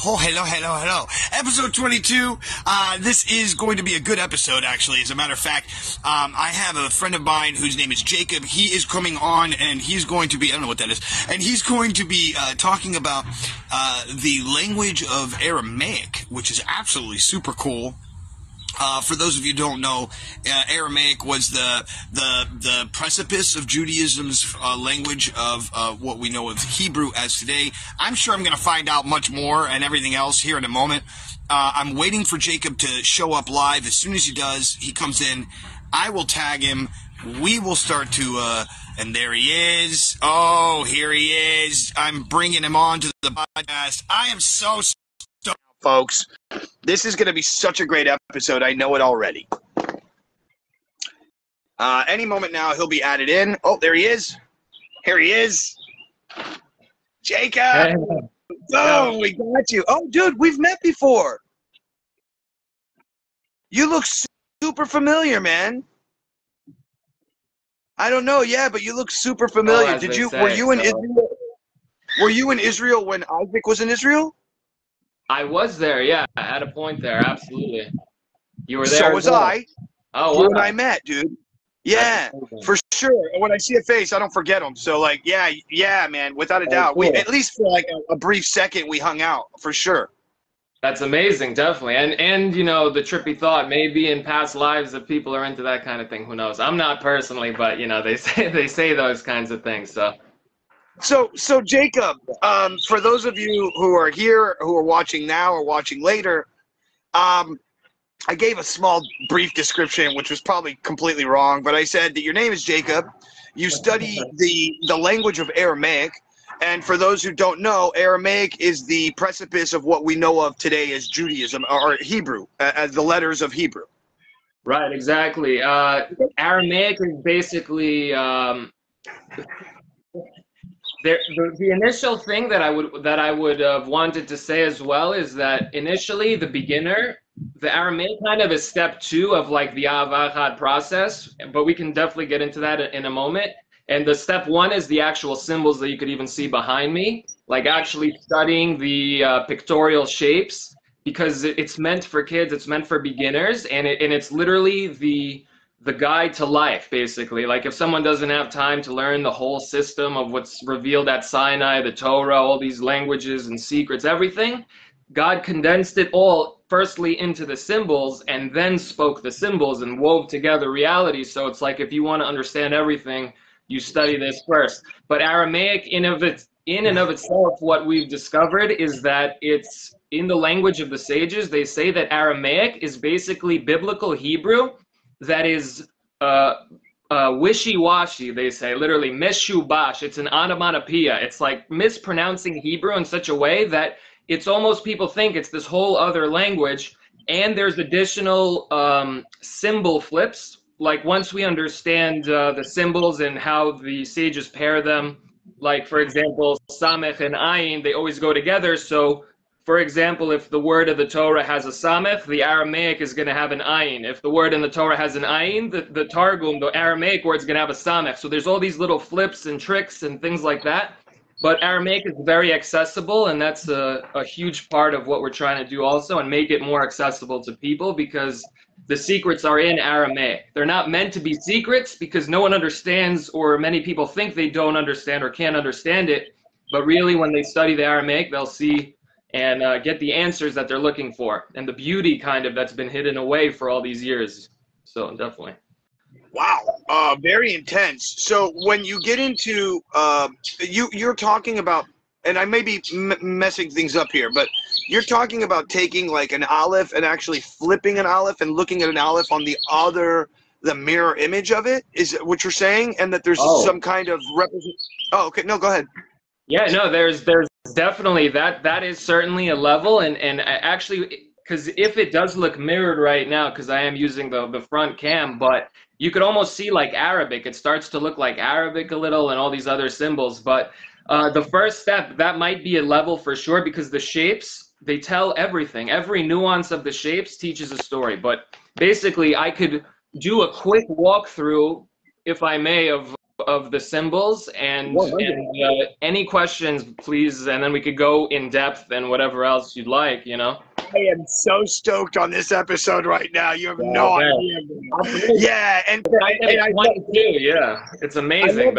Oh, hello. Episode 22. This is going to be a good episode, actually. As a matter of fact, I have a friend of mine whose name is Jacob. He is coming on, and he's going to be, I don't know what that is, and he's going to be talking about the language of Aramaic, which is absolutely super cool. For those of you who don't know, Aramaic was the precipice of Judaism's language of what we know of Hebrew as today. I'm sure I'm going to find out much more and everything else here in a moment. I'm waiting for Jacob to show up live. As soon as he does, he comes in. I will tag him. We will start to, and there he is. Oh, here he is. I'm bringing him on to the podcast. I am so stoked, folks. This is going to be such a great episode. I know it already. Any moment now, he'll be added in. Oh, there he is. Here he is. Jacob. Hey. Oh, we got you. Oh, dude, we've met before. You look super familiar, man. I don't know, yeah, but you look super familiar. Were you in Israel? Were you in Israel when Isaac was in Israel? I was there, yeah. I had a point there, absolutely. You were there. So was I. Oh, wow. You and I met, dude. Yeah, for sure. When I see a face, I don't forget them. So, like, yeah, man, without a doubt. Cool. We at least for like a brief second, we hung out for sure. That's amazing, definitely. And you know, the trippy thought, maybe in past lives if people are into that kind of thing, who knows? I'm not personally, but you know, they say those kinds of things. So Jacob, for those of you who are here, who are watching now or watching later, I gave a small brief description, which was probably completely wrong, but I said that your name is Jacob. You study the language of Aramaic, and for those who don't know, Aramaic is the precipice of what we know of today as Judaism, or Hebrew, as the letters of Hebrew. Right, exactly. Aramaic is basically the initial thing that I would have wanted to say as well is that initially the Aramaic kind of is step 2 of like the Ahava Echad process, but we can definitely get into that in a moment. And the step 1 is the actual symbols that you could even see behind me, like actually studying the pictorial shapes, because it's meant for kids, it's meant for beginners, and it's literally the guide to life, basically. Like if someone doesn't have time to learn the whole system of what's revealed at Sinai, the Torah, all these languages and secrets, everything, God condensed it all firstly into the symbols and then spoke the symbols and wove together reality. So it's like if you want to understand everything, you study this first. But Aramaic in and of itself, what we've discovered is that it's in the language of the sages. They say that Aramaic is basically biblical Hebrew that is wishy-washy, they say, literally mishubash. It's an onomatopoeia. It's like mispronouncing Hebrew in such a way that it's almost, people think it's this whole other language, and there's additional symbol flips. Like once we understand the symbols and how the sages pair them, like for example, samech and ayin, they always go together. So for example, if the word of the Torah has a samech, the Aramaic is going to have an ayin. If the word in the Torah has an ayin, the Targum, the Aramaic word is going to have a samech. So there's all these little flips and tricks and things like that. But Aramaic is very accessible, and that's a huge part of what we're trying to do also, and make it more accessible to people, because the secrets are in Aramaic. They're not meant to be secrets because no one understands, or many people think they don't understand or can't understand it. But really, when they study the Aramaic, they'll see and get the answers that they're looking for, and the beauty kind of that's been hidden away for all these years. So definitely. Wow, very intense. So when you get into, you're talking about, and I may be messing things up here, but you're talking about taking like an aleph and actually flipping an aleph and looking at an aleph on the mirror image of it, is what you're saying? And that there's some kind of Oh, okay. No, go ahead. Yeah, no, there's definitely that is certainly a level, and actually, because if it does look mirrored right now, because I am using the front cam, but you could almost see like Arabic. It starts to look like Arabic a little and all these other symbols. But the first step, that might be a level for sure, because the shapes, they tell everything. Every nuance of the shapes teaches a story. But basically, I could do a quick walkthrough, if I may, of of the symbols, and 100. any questions, please, and then we could go in depth and whatever else you'd like, you know. I am so stoked on this episode right now. You have no idea. Yeah, and I 22, yeah, it's amazing.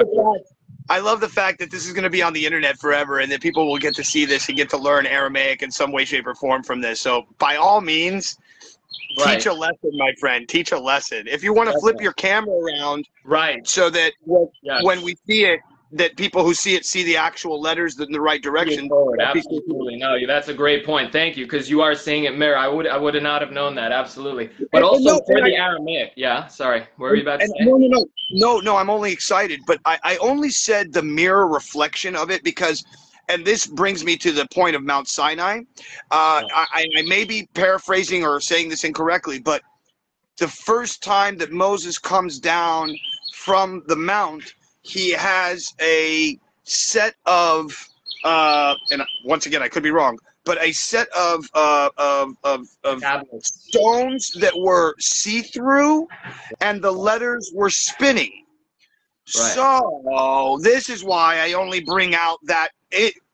I love the fact that this is going to be on the internet forever, and that people will get to see this and get to learn Aramaic in some way, shape, or form from this. So, by all means, teach a lesson, my friend. Teach a lesson. If you want to flip your camera around, so that when we see it, that people who see it see the actual letters in the right direction. Absolutely, no, that's a great point. Thank you, because you are seeing it mirror. I would not have known that. Absolutely, but also for the Aramaic. Yeah, sorry, what were you about to say? No, I'm only excited, but I only said the mirror reflection of it because. And this brings me to the point of Mount Sinai. I may be paraphrasing or saying this incorrectly, but the first time that Moses comes down from the mount, he has a set of, and once again, I could be wrong, but a set of stones that were see-through, and the letters were spinning. Right. So this is why I only bring out that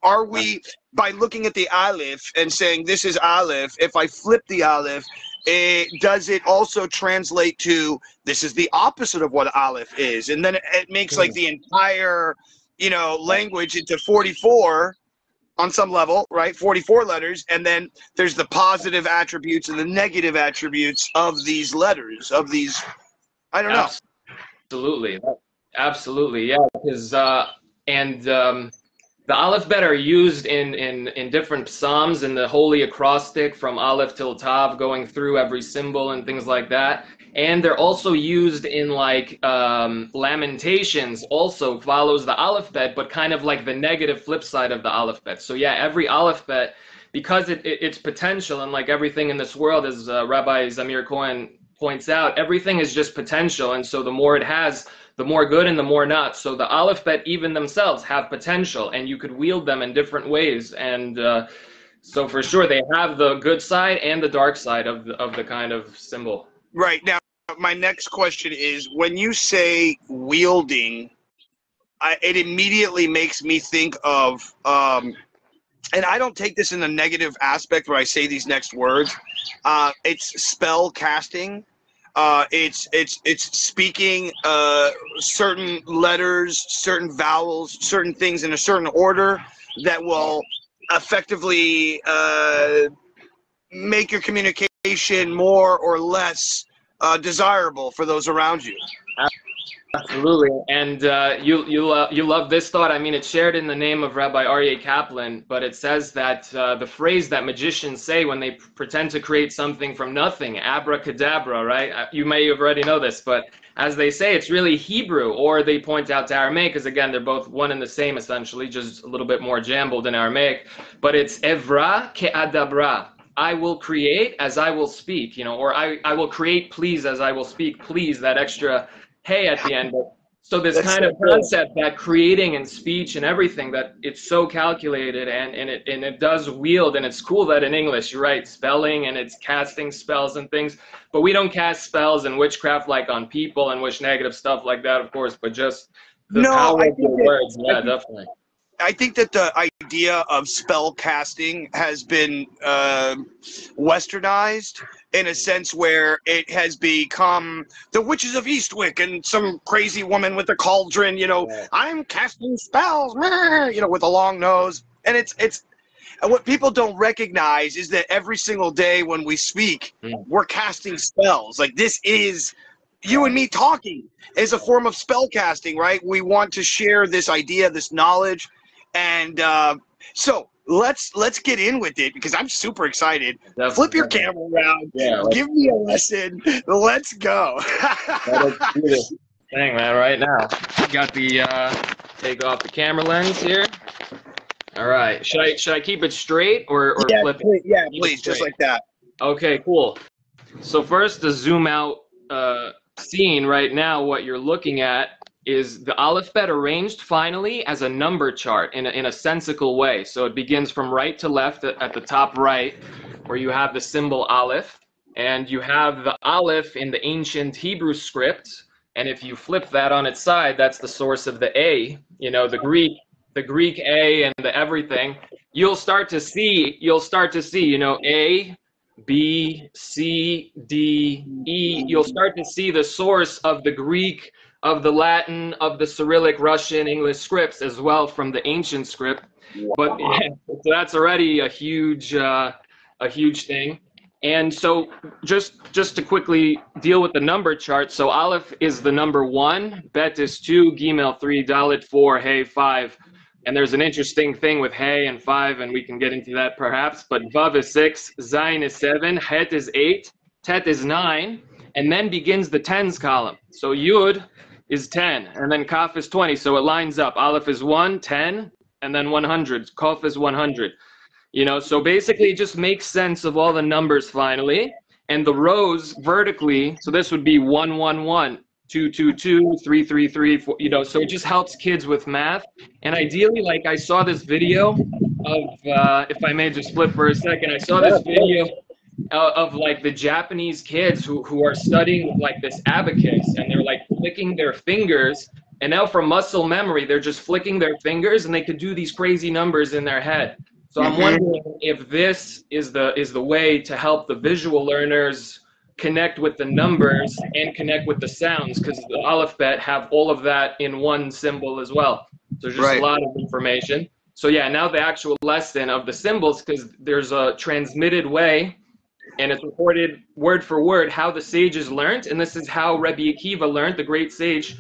are we, by looking at the Aleph and saying this is Aleph, if I flip the Aleph, does it also translate to this is the opposite of what Aleph is? And then it makes like the entire, language into 44 on some level, right? 44 letters. And then there's the positive attributes and the negative attributes of these letters, of these, I don't know. Absolutely, yeah. Because the Aleph-Bet are used in different psalms in the holy acrostic from Aleph till Tav, going through every symbol and things like that. And they're also used in like Lamentations, also follows the Aleph-Bet, but kind of like the negative flip side of the Aleph-Bet. So yeah, every Aleph-Bet, because its potential, and like everything in this world, as Rabbi Zamir Cohen points out, everything is just potential. And so the more it has, the more good and the more not. So the Aleph-Bet even themselves have potential, and you could wield them in different ways. And so for sure, they have the good side and the dark side of the kind of symbol. Right. Now, my next question is, when you say wielding, it immediately makes me think of, and I don't take this in a negative aspect where I say these next words, it's spell casting. It's speaking certain letters, certain vowels, certain things in a certain order that will effectively make your communication more or less desirable for those around you. Absolutely, and you love this thought. I mean, it's shared in the name of Rabbi Aryeh Kaplan, but it says that the phrase that magicians say when they pretend to create something from nothing, abracadabra, right? You may already know this, but as they say, it's really Hebrew, or they point out to Aramaic, because again, they're both one and the same essentially, just a little bit more jumbled in Aramaic. But it's evra ke'adabra. I will create as I will speak, or I will create please as I will speak please, that extra hey at the end. So this kind of concept that creating and speech and everything, that it's so calculated and it does wield, and it's cool that in English, you're right, spelling and it's casting spells and things, but we don't cast spells and witchcraft like on people and wish negative stuff like that, of course, but just the power of the words. Yeah, definitely. I think that the idea of spell casting has been westernized in a sense where it has become the witches of Eastwick and some crazy woman with a cauldron, I'm casting spells, with a long nose. And it's and what people don't recognize is that every single day when we speak, we're casting spells. Like, this is you and me talking is a form of spell casting, right? We want to share this idea, this knowledge. And so let's get in with it, because I'm super excited. Definitely. Flip your camera around. Yeah, give me a lesson. Let's go. Let's do this thing, man, right now. Got the take off the camera lens here. All right. Should I keep it straight or flip it? Yeah, please, just like that. Okay, cool. So first, the zoom out scene right now, what you're looking at is the Aleph-Bet arranged finally as a number chart in a sensical way. So it begins from right to left at the top right, where you have the symbol Aleph, and you have the Aleph in the ancient Hebrew script, And if you flip that on its side, that's the source of the A, you know, the Greek A and the everything. You'll start to see, you know, A, B, C, D, E. You'll start to see the source of the Greek, of the Latin, of the Cyrillic, Russian, English scripts as well from the ancient script. But yeah, so that's already a huge thing. And so just to quickly deal with the number chart. So Aleph is the number 1, Bet is 2, Gimel 3, Dalet 4, Hey 5. And there's an interesting thing with Hey and 5, and we can get into that perhaps. But Vav is 6, Zayin is 7, Het is 8, Tet is 9, and then begins the tens column. So Yud is 10, and then Kaf is 20. So it lines up. Aleph is 1, 10, and then 100. Kof is 100. You know, so basically it just makes sense of all the numbers finally. And the rows vertically, so this would be 1, 1, 1, 2, 2, 2, 3, 3, 3, 4, you know, so it just helps kids with math. And ideally, like I saw this video of, if I may just flip for a second, I saw this video of like the Japanese kids who are studying like this abacus, and they're like flicking their fingers. And now from muscle memory, they're just flicking their fingers and they could do these crazy numbers in their head. So I'm wondering if this is the way to help the visual learners connect with the numbers and connect with the sounds, because the Aleph Bet have all of that in one symbol as well. So there's just a lot of information. So yeah, now the actual lesson of the symbols, because there's a transmitted way, and it's recorded word for word how the sages learned, and this is how Rabbi Akiva learned, the great sage,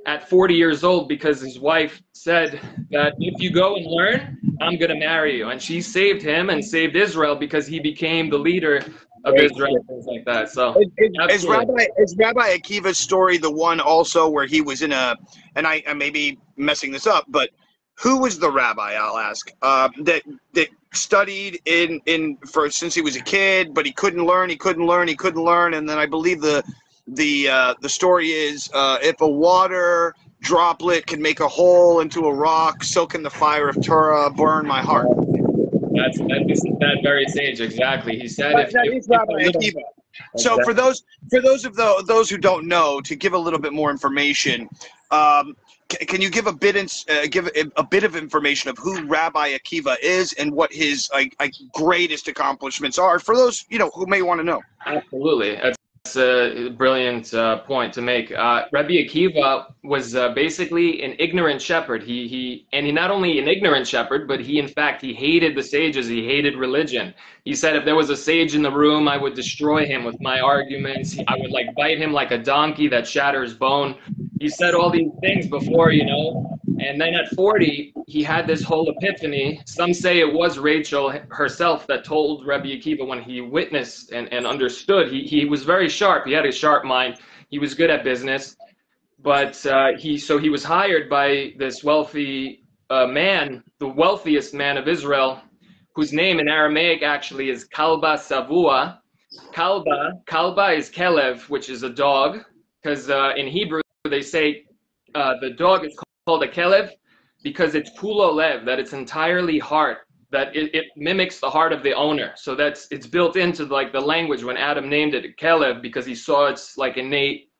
at 40 years old, because his wife said that if you go and learn, I'm going to marry you. And she saved him and saved Israel because he became the leader of Israel and things like that. So is Rabbi Akiva's story the one also where he was in a, and I may be messing this up, but who was the rabbi, I'll ask, that studied for since he was a kid, but he couldn't learn, and then I believe the story is if a water droplet can make a hole into a rock, so can the fire of Torah burn my heart. That very sage, exactly. He said So for those who don't know, to give a little bit more information, can you give a bit of information of who Rabbi Akiva is and what his greatest accomplishments are for those who may want to know? Absolutely. That's a brilliant point to make. Rabbi Akiva was basically an ignorant shepherd. He not only an ignorant shepherd, but he hated the sages. He hated religion. He said if there was a sage in the room, I would destroy him with my arguments. I would bite him like a donkey that shatters bone. He said all these things before, and then at 40, he had this whole epiphany. Some say it was Rachel herself that told Rabbi Akiva when he witnessed and understood. He was very sharp. He had a sharp mind. He was good at business. But he was hired by this wealthy man, the wealthiest man of Israel, whose name in Aramaic actually is Kalba Savua. Kalba is Kelev, which is a dog, because in Hebrew they say the dog is called a Kelev because it's kulo lev, that it's entirely heart, that it mimics the heart of the owner. So it's built into the language when Adam named it Kelev, because he saw its innate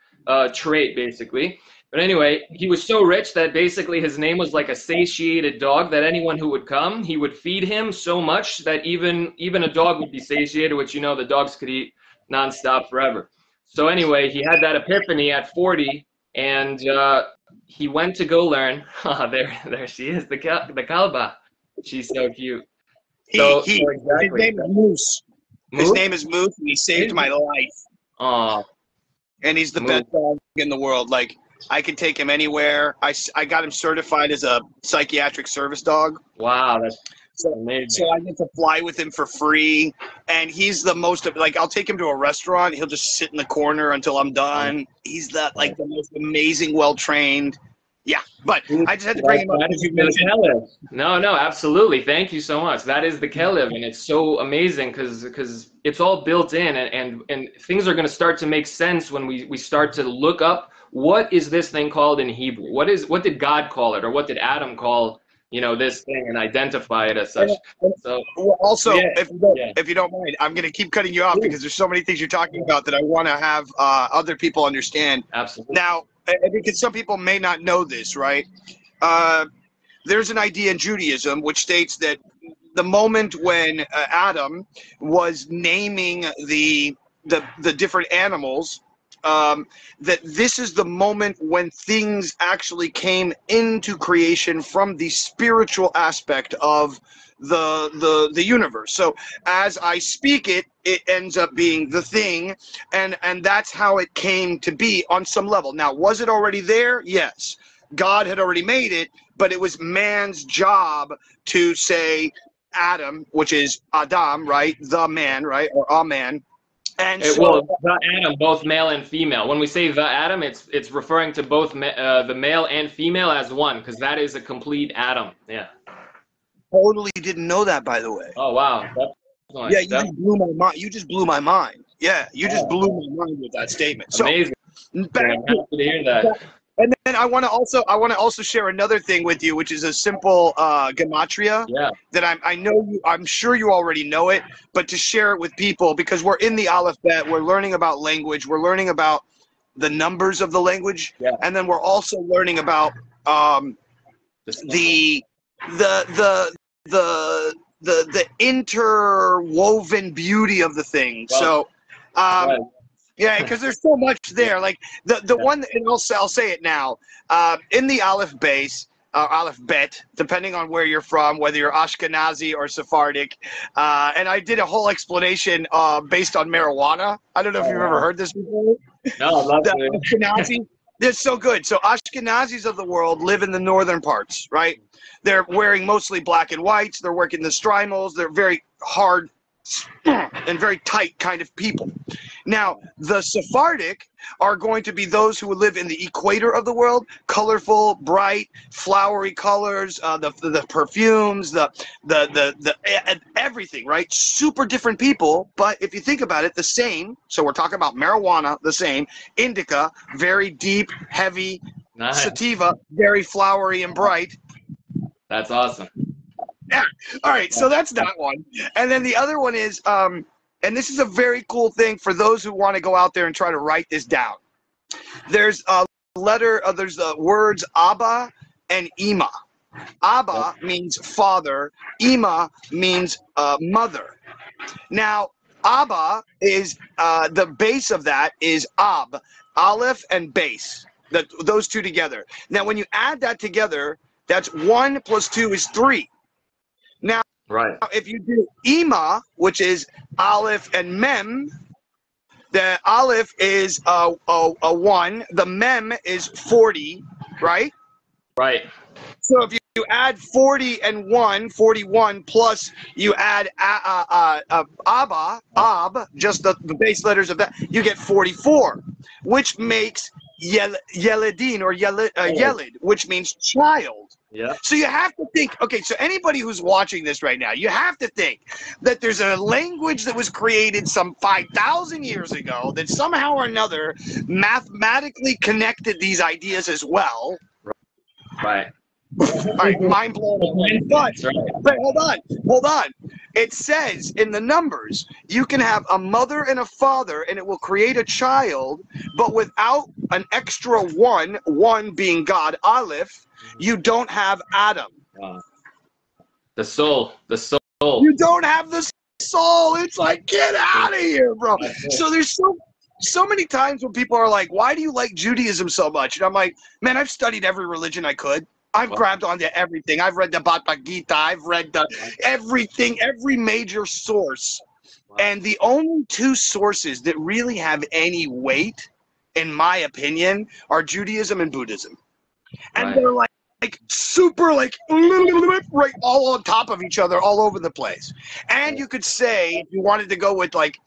trait basically. But anyway, he was so rich that basically his name was like a satiated dog, that anyone who would come, he would feed him so much that even a dog would be satiated, which the dogs could eat nonstop forever. So anyway, he had that epiphany at 40, and he went to go learn. There she is, the Kalba. She's so cute. His name is Moose. His name is Moose, and he saved my life. Aw. And he's the best dog in the world. I can take him anywhere. I got him certified as a psychiatric service dog. Wow, that's amazing. So I get to fly with him for free. And he's the most, I'll take him to a restaurant. He'll just sit in the corner until I'm done. He's the most amazing, well-trained. Yeah, but I just had to bring him up because you mentioned it. No, absolutely. Thank you so much. That is the Kelev, and it's so amazing because it's all built in, and things are going to start to make sense when we start to look up what is this thing called in Hebrew. What did God call it, or what did Adam call this thing, and identify it as such. So also, if you don't mind, I'm going to keep cutting you off because there's so many things you're talking about that I want to have other people understand. Absolutely. Now, because some people may not know this, right? There's an idea in Judaism which states that the moment when Adam was naming the different animals, that this is the moment when things actually came into creation from the spiritual aspect of the universe. So as I speak it, it ends up being the thing, and that's how it came to be on some level. Now, was it already there? Yes. God had already made it, but it was man's job to say Adam, which is Adam, right? The man, right? Or a man. And so, well, the Adam, both male and female. When we say the Adam, it's referring to both the male and female as one, because that is a complete Adam. Yeah. Totally didn't know that, by the way. Oh wow. Yeah, you just blew my mind. You just blew my mind. Yeah, you just blew my mind with that statement. Amazing. So, I'm happy to hear that. And then I want to also share another thing with you, which is a simple gematria that I'm sure you already know it, but to share it with people, because we're in the alphabet, we're learning about language, we're learning about the numbers of the language, and then we're also learning about the interwoven beauty of the thing. So. Yeah, because there's so much there. Like the one, and I'll say it now. In the alphabet, depending on where you're from, whether you're Ashkenazi or Sephardic, and I did a whole explanation based on marijuana. I don't know if you've ever heard this before. No, I love it. Ashkenazi, they're so good. So Ashkenazis of the world live in the northern parts, right? They're wearing mostly black and whites. They're working the strimals. They're very hard and very tight kind of people. Now, the Sephardic are going to be those who live in the equator of the world, colorful, bright, flowery colors, the perfumes, the everything, right? Super different people, but if you think about it, the same. So we're talking about marijuana, the same. Indica, very deep, heavy. Nice. Sativa, very flowery and bright. That's awesome. Yeah. All right. So that's that one. And then the other one is, and this is a very cool thing for those who want to go out there and try to write this down. There's a letter, there's the words Abba and Ima. Abba means father. Ima means mother. Now, Abba is, the base of that is Ab, Aleph and base. Those two together. Now, when you add that together, that's 1 + 2 is 3. Now, if you do Ima, which is Aleph and Mem, the Aleph is a 1, the Mem is 40, right? Right. So if you add 40 and 1, 41, plus you add Abba, Ab, just the base letters of that, you get 44, which makes Yeledin or Yelid, which means child. Yeah. So you have to think, okay, so anybody who's watching this right now, you have to think that there's a language that was created some 5,000 years ago that somehow or another mathematically connected these ideas as well. Right. All right, mind blowing. But hold on. It says in the numbers, you can have a mother and a father, and it will create a child, but without an extra one being God, Aleph, you don't have Adam. The soul. You don't have the soul. It's like, get out of here, bro. So there's so many times when people are like, why do you like Judaism so much? And I'm like, man, I've studied every religion I could. I've grabbed onto everything. I've read the Bhagavad Gita. I've read everything, every major source. And the only two sources that really have any weight, in my opinion, are Judaism and Buddhism. And they're like super right all on top of each other all over the place. And you could say, if you wanted to go with like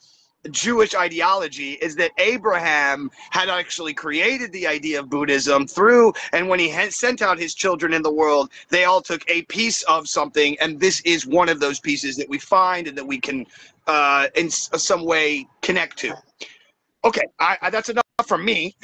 Jewish ideology, is that Abraham had actually created the idea of Buddhism and when he sent out his children in the world, they all took a piece of something, and this is one of those pieces that we find and that we can in some way connect to. Okay, that's enough from me.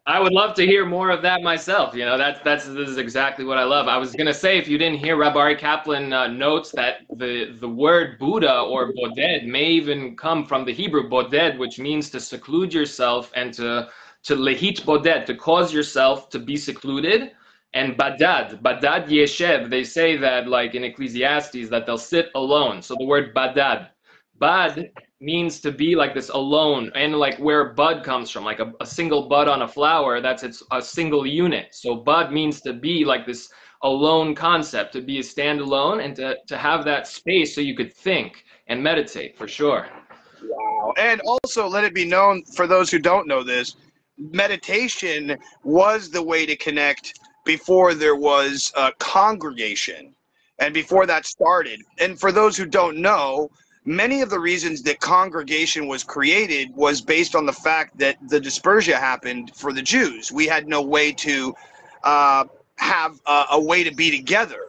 I would love to hear more of that myself. You know, this is exactly what I love. I was gonna say, if you didn't hear, Rabbi Ari Kaplan notes that the word Buddha or boded may even come from the Hebrew boded, which means to seclude yourself and to to lehit boded, to cause yourself to be secluded. And badad yeshev, they say that like in Ecclesiastes that they'll sit alone. So the word badad, bad means to be like this alone, and like where bud comes from, like a single bud on a flower, it's a single unit. So bud means to be like this alone concept, to be a standalone, and to have that space so you could think and meditate, for sure. Wow. And also let it be known for those who don't know this, meditation was the way to connect before there was a congregation and before that started. And for those who don't know, many of the reasons that congregation was created was based on the fact that the dispersion happened for the Jews. We had no way to have a way to be together.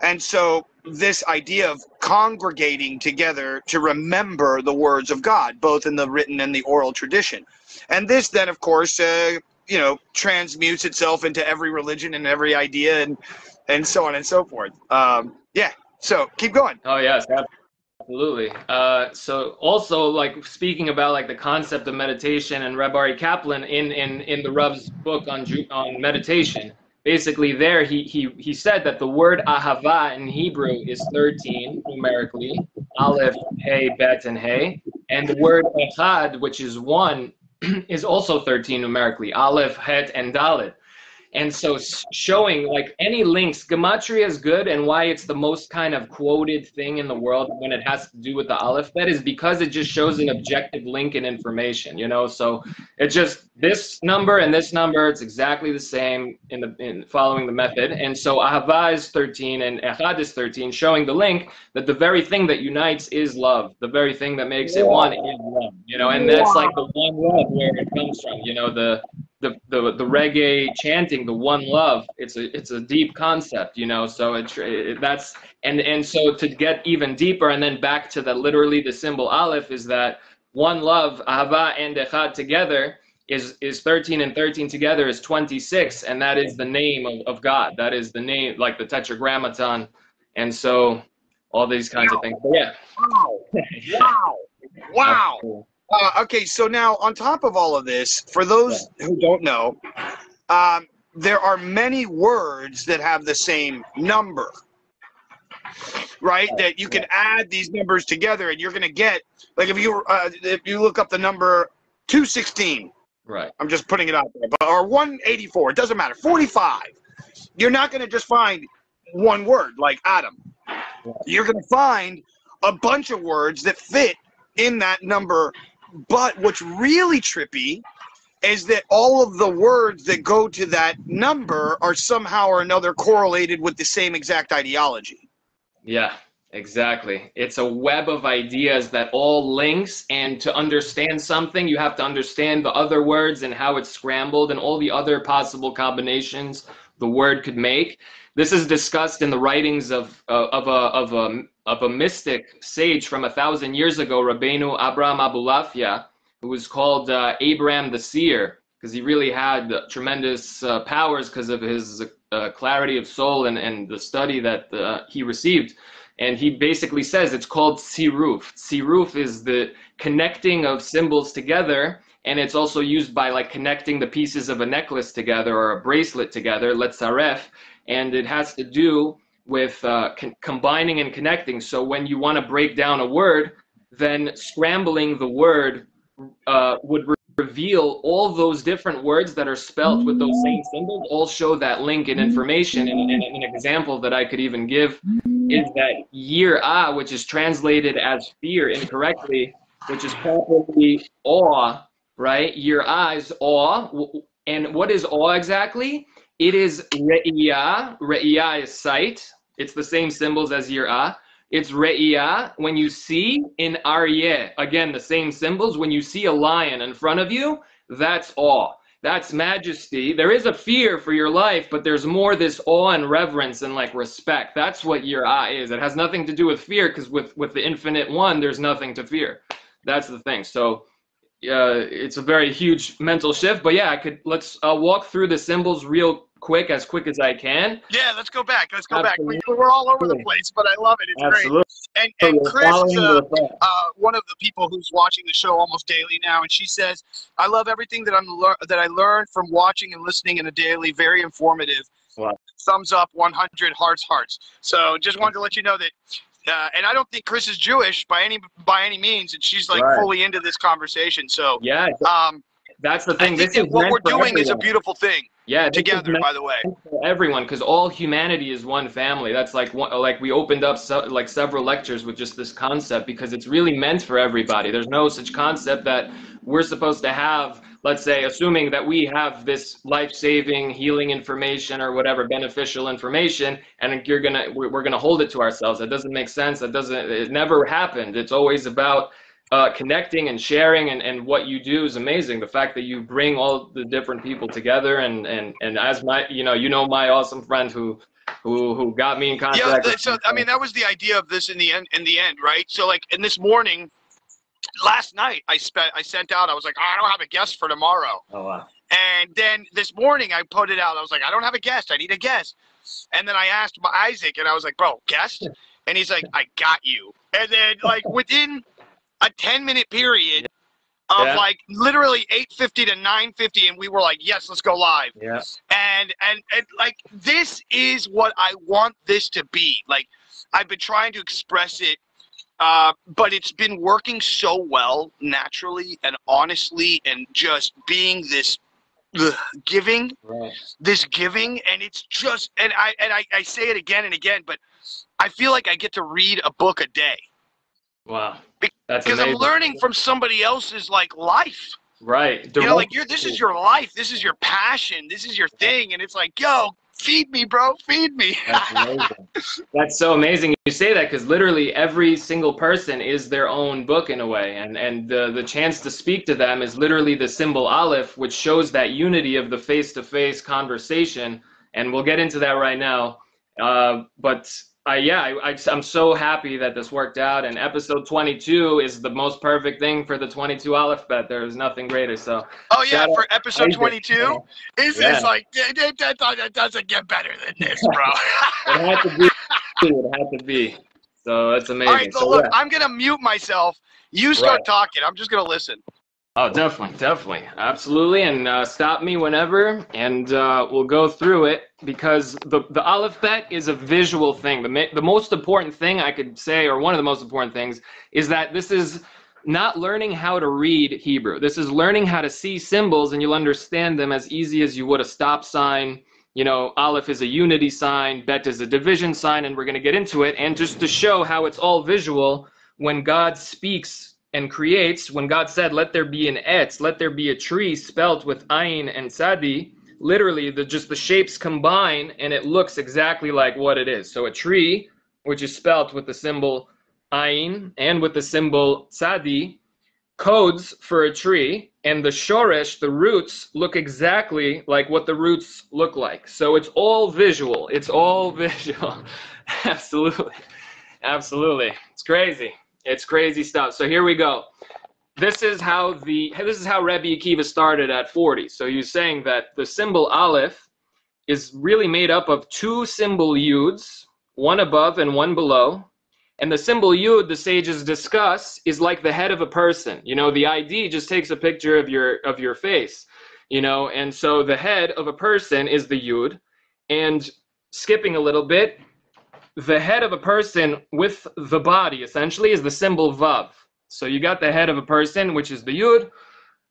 And so this idea of congregating together to remember the words of God, both in the written and the oral tradition. And this then, of course, transmutes itself into every religion and every idea and so on and so forth. So keep going. Oh, yes, absolutely. So also, like, speaking about like the concept of meditation, and Reb Ari Kaplan in the Rav's book on meditation, basically there he said that the word Ahava in Hebrew is 13 numerically, Aleph, Hey, Bet, and Hey, and the word Echad, which is one, is also 13 numerically, Aleph, Het, and Dalet. And so showing like any links, gematria is good, and why it's the most kind of quoted thing in the world when it has to do with the Aleph Bet is because it just shows an objective link in information, so it's just this number and this number, it's exactly the same in following the method. And so Ahava is 13 and Echad is 13, showing the link that the very thing that unites is love, the very thing that makes it one is love, and that's like the one love where it comes from, the reggae chanting, the one love, it's a deep concept, so that's and so to get even deeper, and then back to literally the symbol Aleph, is that one love, Ahava and Echad together is 13, and 13 together is 26, and that is the name of God. That is the name, like the Tetragrammaton, and so all these kinds of things. But yeah. Wow. Okay, so now on top of all of this, for those who don't know, there are many words that have the same number, right? That you can add these numbers together, and you're going to get, like if you look up the number 216, right? I'm just putting it out there, or 184, it doesn't matter, 45. You're not going to just find one word like Adam. You're going to find a bunch of words that fit in that number. But what's really trippy is that all of the words that go to that number are somehow or another correlated with the same exact ideology. Yeah, exactly. It's a web of ideas that all links, and to understand something, you have to understand the other words and how it's scrambled and all the other possible combinations the word could make. This is discussed in the writings of a mystic sage from 1,000 years ago, Rabbeinu Abraham Abulafia, who was called Abraham the Seer, because he really had tremendous powers because of his clarity of soul and the study that he received. And he basically says it's called tziruf. Tziruf is the connecting of symbols together, and it's also used by like connecting the pieces of a necklace together or a bracelet together, letzaref, and it has to do with combining and connecting. So when you want to break down a word, then scrambling the word would reveal all those different words that are spelt with those same symbols, all show that link in information. And an example that I could even give is that yirah, which is translated as fear incorrectly, which is properly awe, right? Yirah is awe. And what is awe exactly? It is re'iyah. Re'iyah is sight. It's the same symbols as yirah. It's re'iyah. When you see in aryeh, again, the same symbols. When you see a lion in front of you, that's awe. That's majesty. There is a fear for your life, but there's more this awe and reverence and like respect. That's what yirah is. It has nothing to do with fear, because with the infinite one, there's nothing to fear. That's the thing. So it's a very huge mental shift. But yeah, let's walk through the symbols real quick as I can. Yeah, let's go back. Let's go Absolutely. back. We're all over the place, but I love it. It's Absolutely. great. And We're Chris is following the thought. one of the people who's watching the show almost daily now, and she says, "I love everything that I learned from watching and listening in a daily. Very informative. Wow. Thumbs up, 100 hearts. So just wanted to let you know that. And I don't think Chris is Jewish by any means, and she's like fully into this conversation. So yeah, that's the thing. I think that what we're doing is a beautiful thing. Yeah, together, by the way. For everyone, because all humanity is one family. That's like we opened up several lectures with just this concept, because it's really meant for everybody. There's no such concept that we're supposed to have, let's say, assuming that we have this life-saving, healing information or whatever beneficial information, and we're gonna hold it to ourselves. That doesn't make sense. It never happened. It's always about connecting and sharing, and what you do is amazing. The fact that you bring all the different people together, and as my my awesome friend who got me in contact. Yeah, so I mean, that was the idea of this in the end, right? So like in this morning, last night I sent out, I was like, I don't have a guest for tomorrow. Oh wow. And then this morning I put it out, I was like, I don't have a guest, I need a guest. And then I asked Isaac, and I was like, bro, guest? And he's like, I got you. And then like within a 10-minute period of like literally 8:50 to 9:50, and we were like, yes, let's go live. Yeah. And like, this is what I want this to be. Like, I've been trying to express it, but it's been working so well naturally and honestly, and just being this giving, and it's just, and I say it again and again, but I feel like I get to read a book a day. Wow. That's because I'm learning from somebody else's like life. Right. You know, like this is your life, this is your passion, this is your thing, and it's like, yo, feed me, bro, feed me. That's amazing. That's so amazing you say that, because literally every single person is their own book in a way, and the chance to speak to them is literally the symbol Aleph, which shows that unity of the face-to-face conversation, and we'll get into that right now. But I'm so happy that this worked out, and episode 22 is the most perfect thing for the 22 Aleph bet. There's nothing greater. So oh yeah, for episode 22 is like that doesn't get better than this, bro. It had to be. It had to be. So that's amazing. All right, so look, I'm gonna mute myself. You start talking. I'm just gonna listen. Oh, definitely, absolutely, and stop me whenever, and we'll go through it, because the Aleph bet is a visual thing. The most important thing I could say, or one of the most important things, is that this is not learning how to read Hebrew. This is learning how to see symbols, and you'll understand them as easy as you would a stop sign. You know, Aleph is a unity sign, bet is a division sign, and we're going to get into it. And just to show how it's all visual, when God speaks and creates, when God said, let there be an etz, let there be a tree spelt with ayin and sadi, literally just the shapes combine, and it looks exactly like what it is. So a tree, which is spelt with the symbol ayin and with the symbol sadi, codes for a tree, and the shoresh, the roots, look exactly like what the roots look like. So it's all visual. It's all visual. Absolutely. Absolutely. It's crazy. It's crazy stuff. So here we go. This is how Rebbe Akiva started at 40. So he's saying that the symbol Aleph is really made up of two symbol Yuds, one above and one below. And the symbol Yud, the sages discuss, is like the head of a person. You know, the ID just takes a picture of your face, you know, and so the head of a person is the Yud. And skipping a little bit, the head of a person with the body essentially is the symbol Vav. So you got the head of a person, which is the Yud.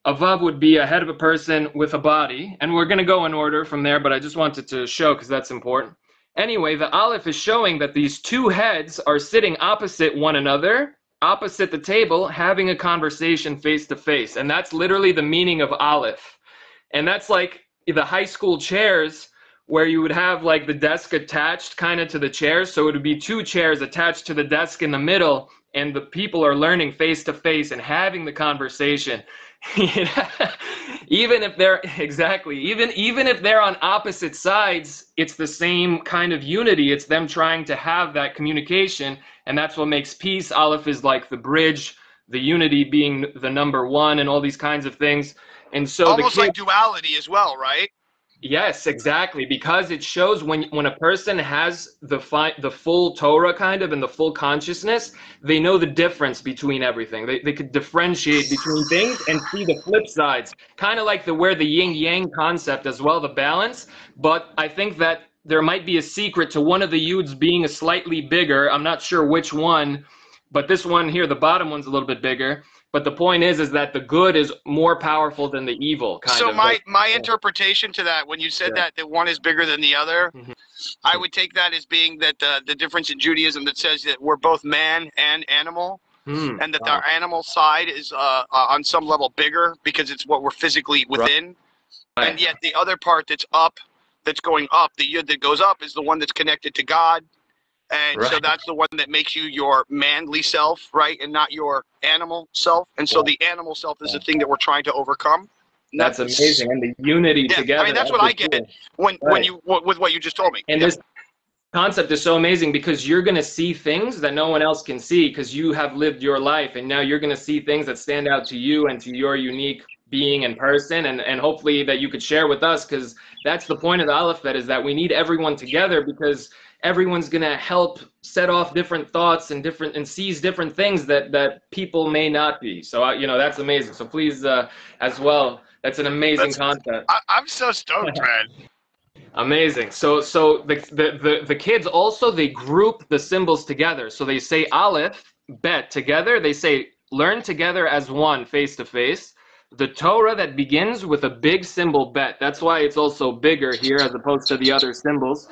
A Vav would be a head of a person with a body. And we're going to go in order from there, but I just wanted to show because that's important. Anyway, the Aleph is showing that these two heads are sitting opposite one another, opposite the table, having a conversation face to face. And that's literally the meaning of Aleph. And that's like the high school chairs, where you would have like the desk attached kind of to the chairs. So it would be two chairs attached to the desk in the middle, and the people are learning face to face and having the conversation. Even if they're even if they're on opposite sides, it's the same kind of unity. It's them trying to have that communication, and that's what makes peace. Aleph is like the bridge, the unity being the number one, and all these kinds of things. And so almost like duality as well, right? Yes, exactly. Because it shows when a person has the full Torah kind of and the full consciousness, they know the difference between everything. They could differentiate between things and see the flip sides. Kind of like where the yin yang concept as well, the balance. But I think that there might be a secret to one of the yuds being a slightly bigger. I'm not sure which one, but this one here, the bottom one's a little bit bigger. But the point is that the good is more powerful than the evil, kind of. So my interpretation to that, when you said that one is bigger than the other, I would take that as being that the difference in Judaism that says that we're both man and animal, and that our animal side is on some level bigger because it's what we're physically within, and yet the other part that's up, that's going up, the yud that goes up is the one that's connected to God. And so that's the one that makes you your manly self, right, and not your animal self. And so the animal self is the thing that we're trying to overcome. That's amazing, and the unity together. I mean, that's what I get when you with what you just told me. And this concept is so amazing because you're going to see things that no one else can see because you have lived your life, and now you're going to see things that stand out to you and to your unique being and person, and hopefully that you could share with us, because that's the point of the Aleph Bet, is that we need everyone together because everyone's going to help set off different thoughts and sees different things that people may not be. So, that's amazing. So please, as well, that's an amazing concept. I'm so stoked, man. Amazing. So the kids also, they group the symbols together. So they say Aleph, Bet together. They say learn together as one, face to face. The Torah that begins with a big symbol Bet. That's why it's also bigger here as opposed to the other symbols.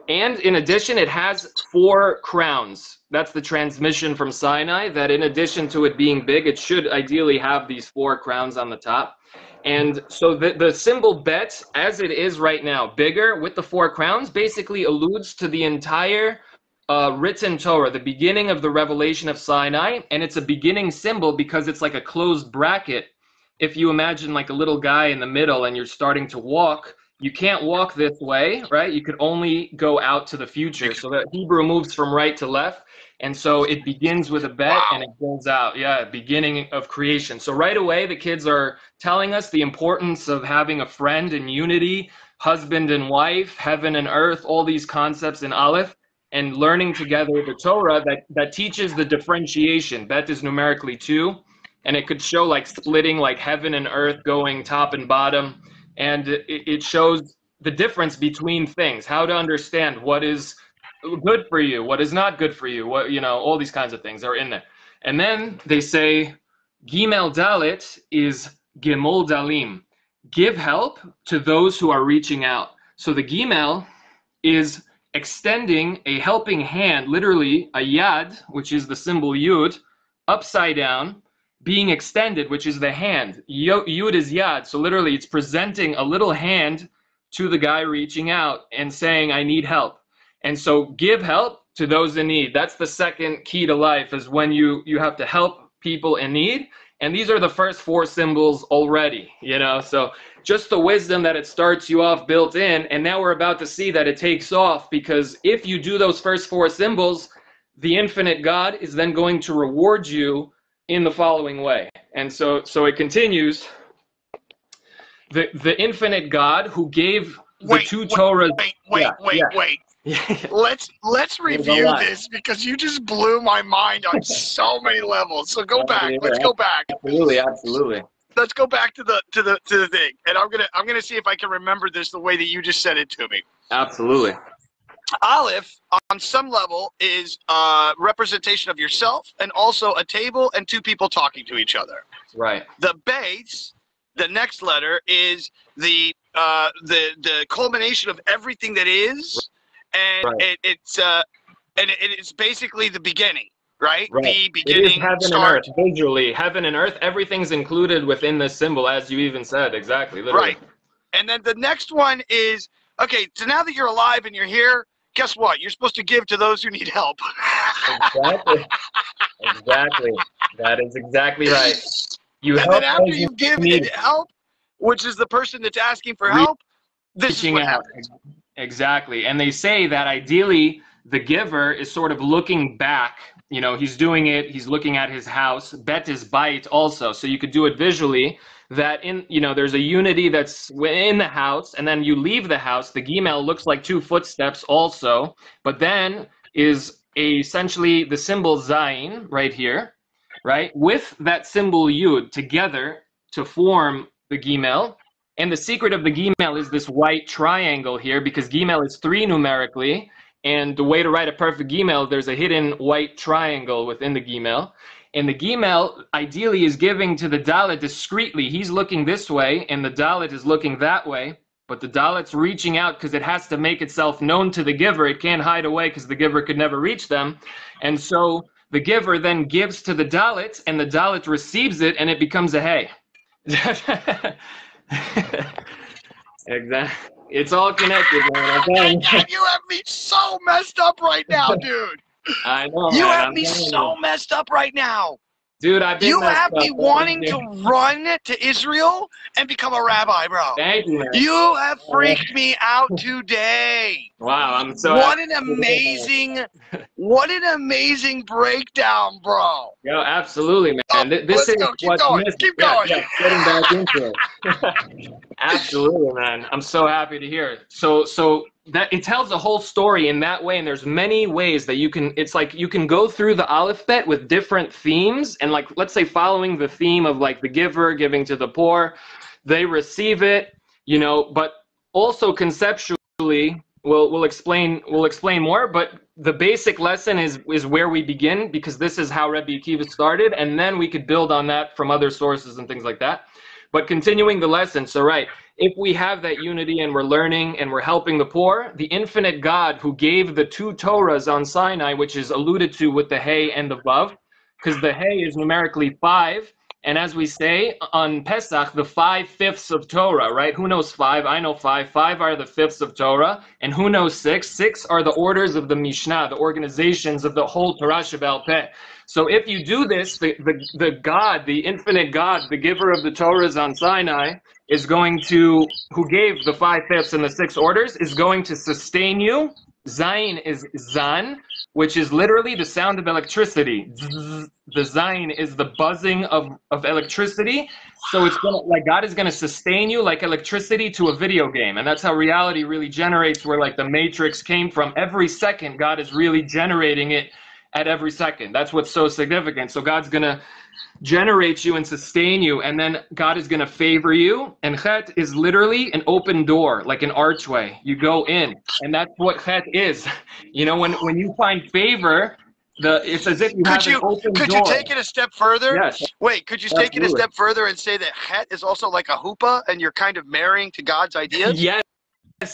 And in addition, it has 4 crowns. That's the transmission from Sinai, that in addition to it being big, it should ideally have these 4 crowns on the top. And so the symbol Bet, as it is right now, bigger with the 4 crowns, basically alludes to the entire written Torah, the beginning of the revelation of Sinai. And it's a beginning symbol because it's like a closed bracket. If you imagine like a little guy in the middle and you're starting to walk, you can't walk this way, right? You could only go out to the future. So the Hebrew moves from right to left. And so it begins with a bet and it goes out. Yeah, beginning of creation. So right away, the kids are telling us the importance of having a friend in unity, husband and wife, heaven and earth, all these concepts in Aleph, and learning together the Torah that teaches the differentiation. Bet is numerically 2. And it could show like splitting like heaven and earth going top and bottom. And it shows the difference between things, how to understand what is good for you, what is not good for you, what, all these kinds of things are in there. And then they say, Gimel Dalit is Gimel Dalim. Give help to those who are reaching out. So the Gimel is extending a helping hand, literally a Yad, which is the symbol Yud, upside down, being extended, which is the hand. Yud is Yad, so literally it's presenting a little hand to the guy reaching out and saying, I need help. And so give help to those in need. That's the second key to life, is when you have to help people in need. And these are the first 4 symbols already, so just the wisdom that it starts you off built in. And now we're about to see that it takes off, because if you do those first 4 symbols, the infinite God is then going to reward you in the following way. And so it continues. The infinite God who gave the 2 Torahs. Wait. Let's review this, because you just blew my mind on so many levels. So go back. Let's go back. Absolutely. Let's go back to the thing, and I'm gonna see if I can remember this the way that you just said it to me. Absolutely. Aleph, on some level, is representation of yourself, and also a table and 2 people talking to each other. Right. The base, the next letter, is the culmination of everything that is, and it's basically the beginning, right? The beginning. It is heaven and earth. Visually, heaven and earth, everything's included within this symbol, as you even said. Exactly. Literally. Right. And then the next one is, okay, so now that you're alive and you're here, guess what? You're supposed to give to those who need help. Exactly. That is exactly right. And then after you give help, which is the person that's asking for help, this is what happens. Exactly. And they say that ideally the giver is sort of looking back you know, he's doing it, he's looking at his house. Bet is bite also. So you could do it visually that in, you know, there's a unity that's in the house, and then you leave the house. The Gimel looks like 2 footsteps also, but then is essentially the symbol Zayin right here, right? With that symbol Yud together to form the Gimel. And the secret of the Gimel is this white triangle here, because Gimel is 3 numerically. And the way to write a perfect Gimel, there's a hidden white triangle within the Gimel. And the Gimel ideally is giving to the Dalet discreetly. He's looking this way, and the Dalet is looking that way. But the Dalet's reaching out because it has to make itself known to the giver. It can't hide away because the giver could never reach them. And so the giver then gives to the Dalet, and the Dalet receives it, and it becomes a hay. Exactly. It's all connected, man. You have me so messed up right now, dude. I know. You man. have me so messed up right now. Dude, I've been You messed have me up. wanting to run to Israel and become a rabbi, bro. Thank you, man. You have freaked me out today. Wow, I'm so What an amazing breakdown, bro. Yo, absolutely, man. This is what's missing. Keep going. Yeah, getting back into it. Absolutely, man. I'm so happy to hear it. So that it tells a whole story in that way, and there's many ways that you can, it's like you can go through the alphabet with different themes, and like, let's say following the theme of like the giver giving to the poor, they receive it, you know, but also conceptually, we'll explain more, but the basic lesson is where we begin, because this is how Rebbe Akiva started, and then we could build on that from other sources and things like that. But continuing the lesson, so right, if we have that unity and we're learning and we're helping the poor, the infinite God who gave the 2 Torahs on Sinai, which is alluded to with the Hey and the Vav, because the Hey is numerically 5, and as we say on Pesach, the 5/5 of Torah, right? Who knows 5? I know 5. 5 are the 5ths of Torah, and who knows 6? 6 are the orders of the Mishnah, the organizations of the whole Torah Sheba'al Peh. So if you do this, the God, the infinite God, the giver of the Torahs on Sinai, is going to, who gave the 5/5 and the 6 orders, is going to sustain you. Zayin is Zan, which is literally the sound of electricity. The Zayin is the buzzing of electricity. So it's gonna, like, God is gonna sustain you like electricity to a video game. And that's how reality really generates, where like the Matrix came from. Every second, God is really generating it at every second. That's what's so significant. So God's gonna generate you and sustain you, and then God is gonna favor you. And Chet is literally an open door, like an archway. You go in, and that's what Chet is. You know, when you find favor, it's as if you have an open door. Could you take it a step further? Yes. Wait, could you take it a step further and say that Chet is also like a hoopah, and you're kind of marrying to God's ideas? Yes.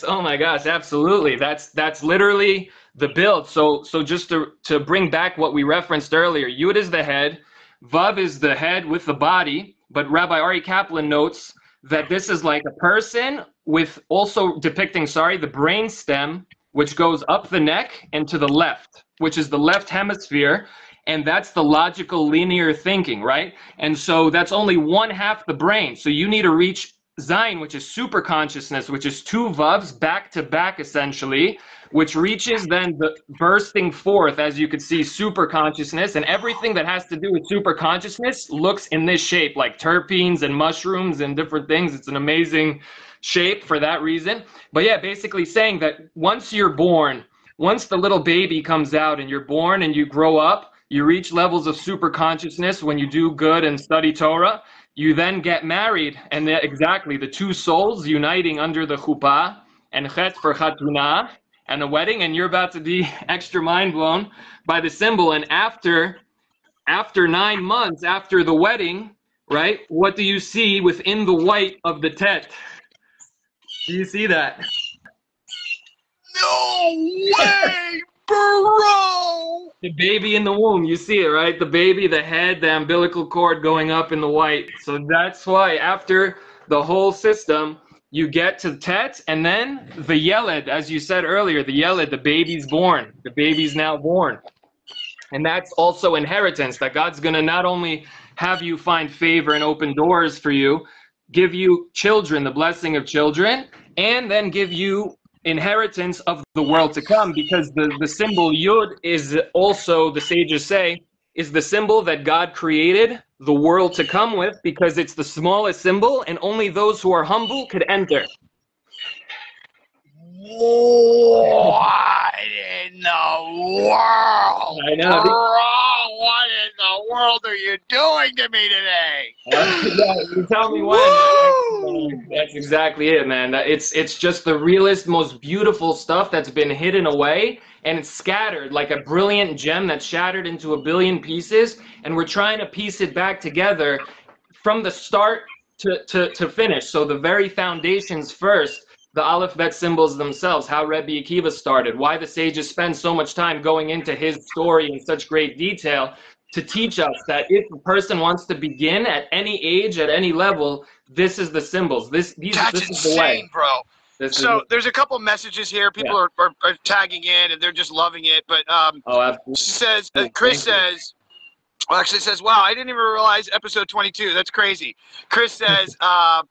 Oh my gosh, absolutely. That's literally the build. So just to bring back what we referenced earlier, Yud is the head, Vav is the head with the body, but Rabbi Ari Kaplan notes that this is like a person with also depicting, the brain stem, which goes up the neck and to the left, which is the left hemisphere, and that's the logical linear thinking, right? And so that's only 1/2 the brain. So you need to reach Zayin, which is super consciousness, which is 2 Vavs back to back essentially, which reaches then the bursting forth, as you could see, super consciousness, and everything that has to do with super consciousness looks in this shape, like terpenes and mushrooms and different things. It's an amazing shape for that reason. But yeah, basically saying that once you're born, once the little baby comes out and you're born and you grow up, you reach levels of super consciousness when you do good and study Torah. You then get married, and exactly the 2 souls uniting under the chuppah, and Chet for Chatunah, and the wedding, and you're about to be extra mind blown by the symbol. And after 9 months after the wedding, right, what do you see within the white of the tet? Do you see that? No way, bro! The baby in the womb, you see it, right? The baby, the head, the umbilical cord going up in the white. So that's why after the whole system, you get to Tet, and then the Yeled, as you said earlier, the Yeled, the baby's born. The baby's now born. And that's also inheritance, that God's going to not only have you find favor and open doors for you, give you children, the blessing of children, and then give you inheritance of the world to come, because the symbol Yud is also, the sages say, is the symbol that God created the world to come with, because it's the smallest symbol and only those who are humble could enter. What in the world? I know. Bro, what in the world are you doing to me today? Yeah, you tell me when. Woo! That's exactly it, man. It's just the realest, most beautiful stuff that's been hidden away, and it's scattered like a brilliant gem that's shattered into a billion pieces, and we're trying to piece it back together from the start to finish. So the very foundations first, the Aleph Bet symbols themselves, how Rebbe Akiva started, why the sages spend so much time going into his story in such great detail, to teach us that if a person wants to begin at any age, at any level, this is the symbols. This is the way. Bro. So there's a couple messages here. People are tagging in, and they're just loving it. But says Chris says, well, actually says, wow, I didn't even realize episode 22. That's crazy. Chris says, I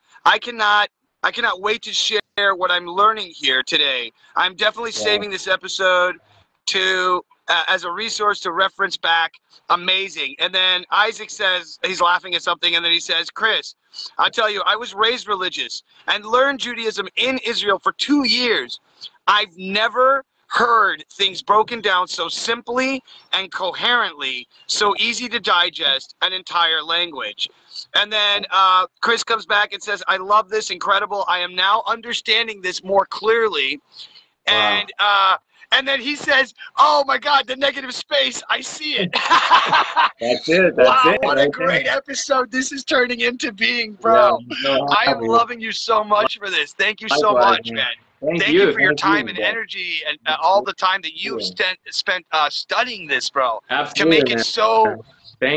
cannot wait to share what I'm learning here today. I'm definitely saving this episode to as a resource to reference back. Amazing. And then Isaac says, he's laughing at something, and then he says, Chris, I tell you, I was raised religious and learned Judaism in Israel for 2 years. I've never heard things broken down so simply and coherently, so easy to digest an entire language. And then Chris comes back and says, I love this, incredible. I am now understanding this more clearly. Wow. And then he says, oh my God, the negative space, I see it. That's it. Wow, what a great episode this is turning into being, bro. Yeah, I am loving you so much for this. Thank you so much, man. Thank you for your time and energy and all the time that you've spent studying this, bro. Absolutely, to make it so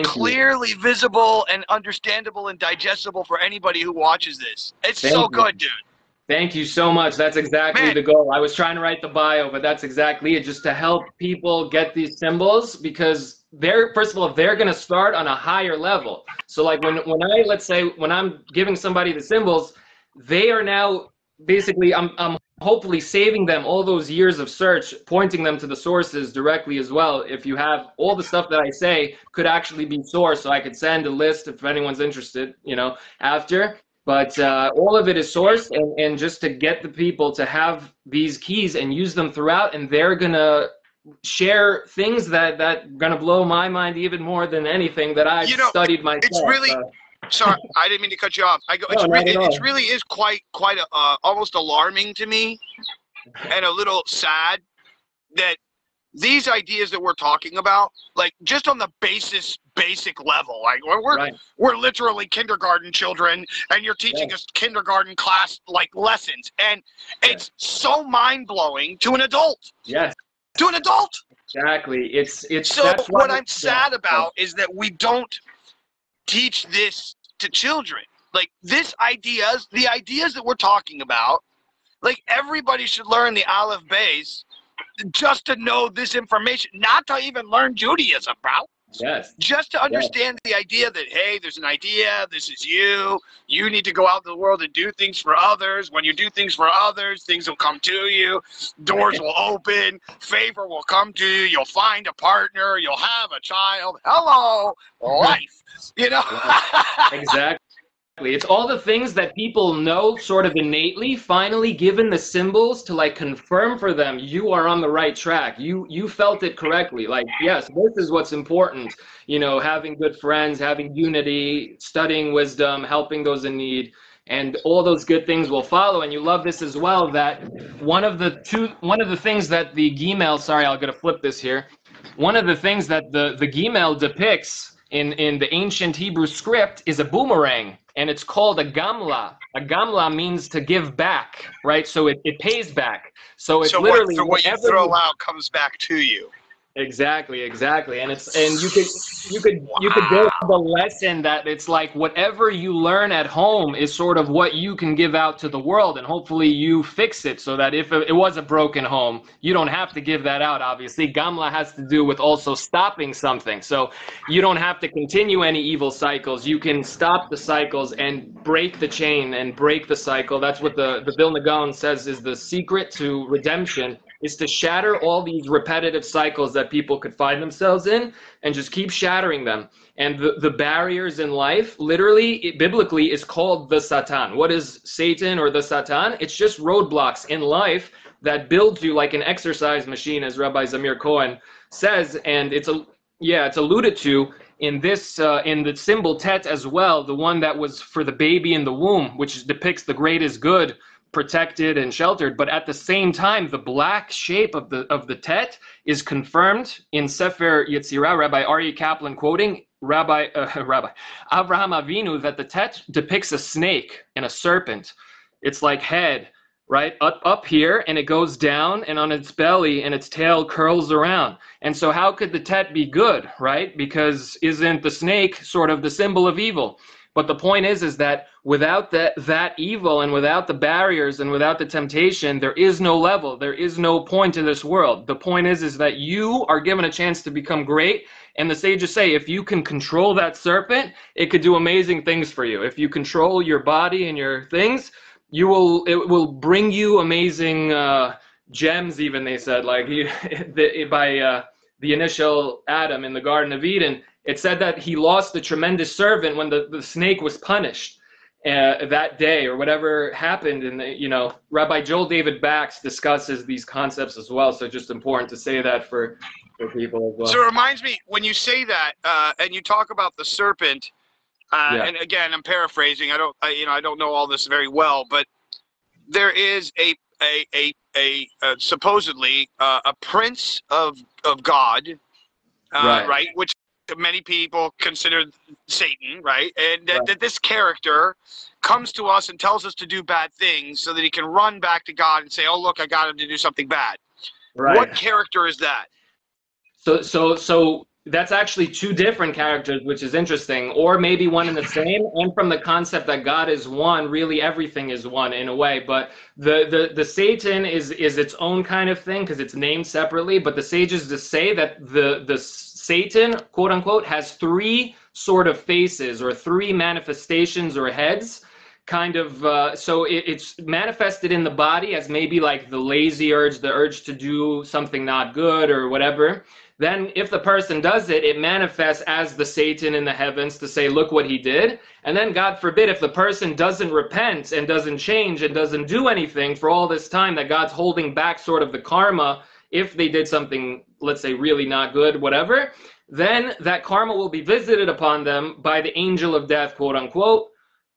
clearly visible and understandable and digestible for anybody who watches this. It's so good, dude. Thank you so much. That's exactly the goal. I was trying to write the bio, but that's exactly it, just to help people get these symbols, because first of all, they're going to start on a higher level. So like when I'm giving somebody the symbols, they are now basically, I'm hopefully saving them all those years of search, pointing them to the sources directly as well. If you have all the stuff that I say could actually be sourced, so I could send a list if anyone's interested, after. But all of it is sourced, and just to get the people to have these keys and use them throughout, and they're going to share things that going to blow my mind even more than anything that I've studied myself. It's really... Sorry, I didn't mean to cut you off. It really is quite almost alarming to me, and a little sad that these ideas that we're talking about, like just on the basic level, like we're literally kindergarten children, and you're teaching us kindergarten class like lessons, and it's so mind blowing to an adult. Yes. To an adult. Exactly. It's so what I'm sad about is that we don't teach this to children. Like the ideas that we're talking about, like everybody should learn the Aleph Beis just to know this information, not to even learn Judaism, bro. Yes. Just to understand the idea that, hey, there's an idea, this is you need to go out in the world and do things for others. When you do things for others, things will come to you, doors will open, favor will come to you, you'll find a partner, you'll have a child. Hello, life, Exactly. It's all the things that people know sort of innately, finally given the symbols to like confirm for them, you are on the right track. You felt it correctly. Like, yes, this is what's important. Having good friends, having unity, studying wisdom, helping those in need, and all those good things will follow. And you love this as well, that one of the things that the Gimel, sorry, I'm going to flip this here. One of the things that the Gimel depicts in the ancient Hebrew script is a boomerang. And it's called a gamla. A gamla means to give back, right? So it pays back. So it's literally what you throw out comes back to you. Exactly, exactly. And you could build Wow. the lesson that it's like whatever you learn at home is sort of what you can give out to the world, and hopefully you fix it so that if it was a broken home, you don't have to give that out. Obviously, Gamla has to do with also stopping something. So you don't have to continue any evil cycles. You can stop the cycles and break the chain and break the cycle. That's what the Vilna Gaon says is the secret to redemption, is to shatter all these repetitive cycles that people could find themselves in and just keep shattering them. And the barriers in life, literally, biblically, is called the Satan. What is Satan or the Satan? It's just roadblocks in life that builds you like an exercise machine, as Rabbi Zamir Cohen says. And it's alluded to in this in the symbol Tet as well, the one that was for the baby in the womb, which depicts the great is good, protected and sheltered. But at the same time, the black shape of the Tet is confirmed in Sefer Yetzirah, Rabbi Aryeh Kaplan quoting Rabbi Avraham Avinu, that the Tet depicts a snake and a serpent. It's like head, right, up here, and it goes down, and on its belly, and its tail curls around. And so how could the Tet be good, right? Because isn't the snake sort of the symbol of evil? But the point is that without that evil and without the barriers and without the temptation, there is no level. There is no point in this world. The point is that you are given a chance to become great. And the sages say, if you can control that serpent, it could do amazing things for you. If you control your body and your things, it will bring you amazing gems, even, they said, like by the initial Adam in the Garden of Eden. It said that he lost the tremendous servant when the snake was punished that day, or whatever happened. And Rabbi Joel David Bax discusses these concepts as well. So just important to say that for people as well. So it reminds me, when you say that and you talk about the serpent, and again, I'm paraphrasing. I don't know all this very well, but there is a supposedly a prince of God, right? Which many people consider Satan, right? And that this character comes to us and tells us to do bad things so that he can run back to God and say, oh, look, I got him to do something bad. Right. What character is that? So that's actually two different characters, which is interesting, or maybe one and the same. And from the concept that God is one, really everything is one in a way. But the Satan is its own kind of thing because it's named separately. But the sages just say that the Satan, quote unquote, has three sort of faces or three manifestations or heads, kind of. So it's manifested in the body as maybe like the lazy urge, the urge to do something not good or whatever. Then if the person does it, it manifests as the Satan in the heavens to say, look what he did. And then God forbid, if the person doesn't repent and doesn't change and doesn't do anything for all this time, that God's holding back sort of the karma, if they did something, let's say, really not good, whatever, then that karma will be visited upon them by the angel of death, quote unquote,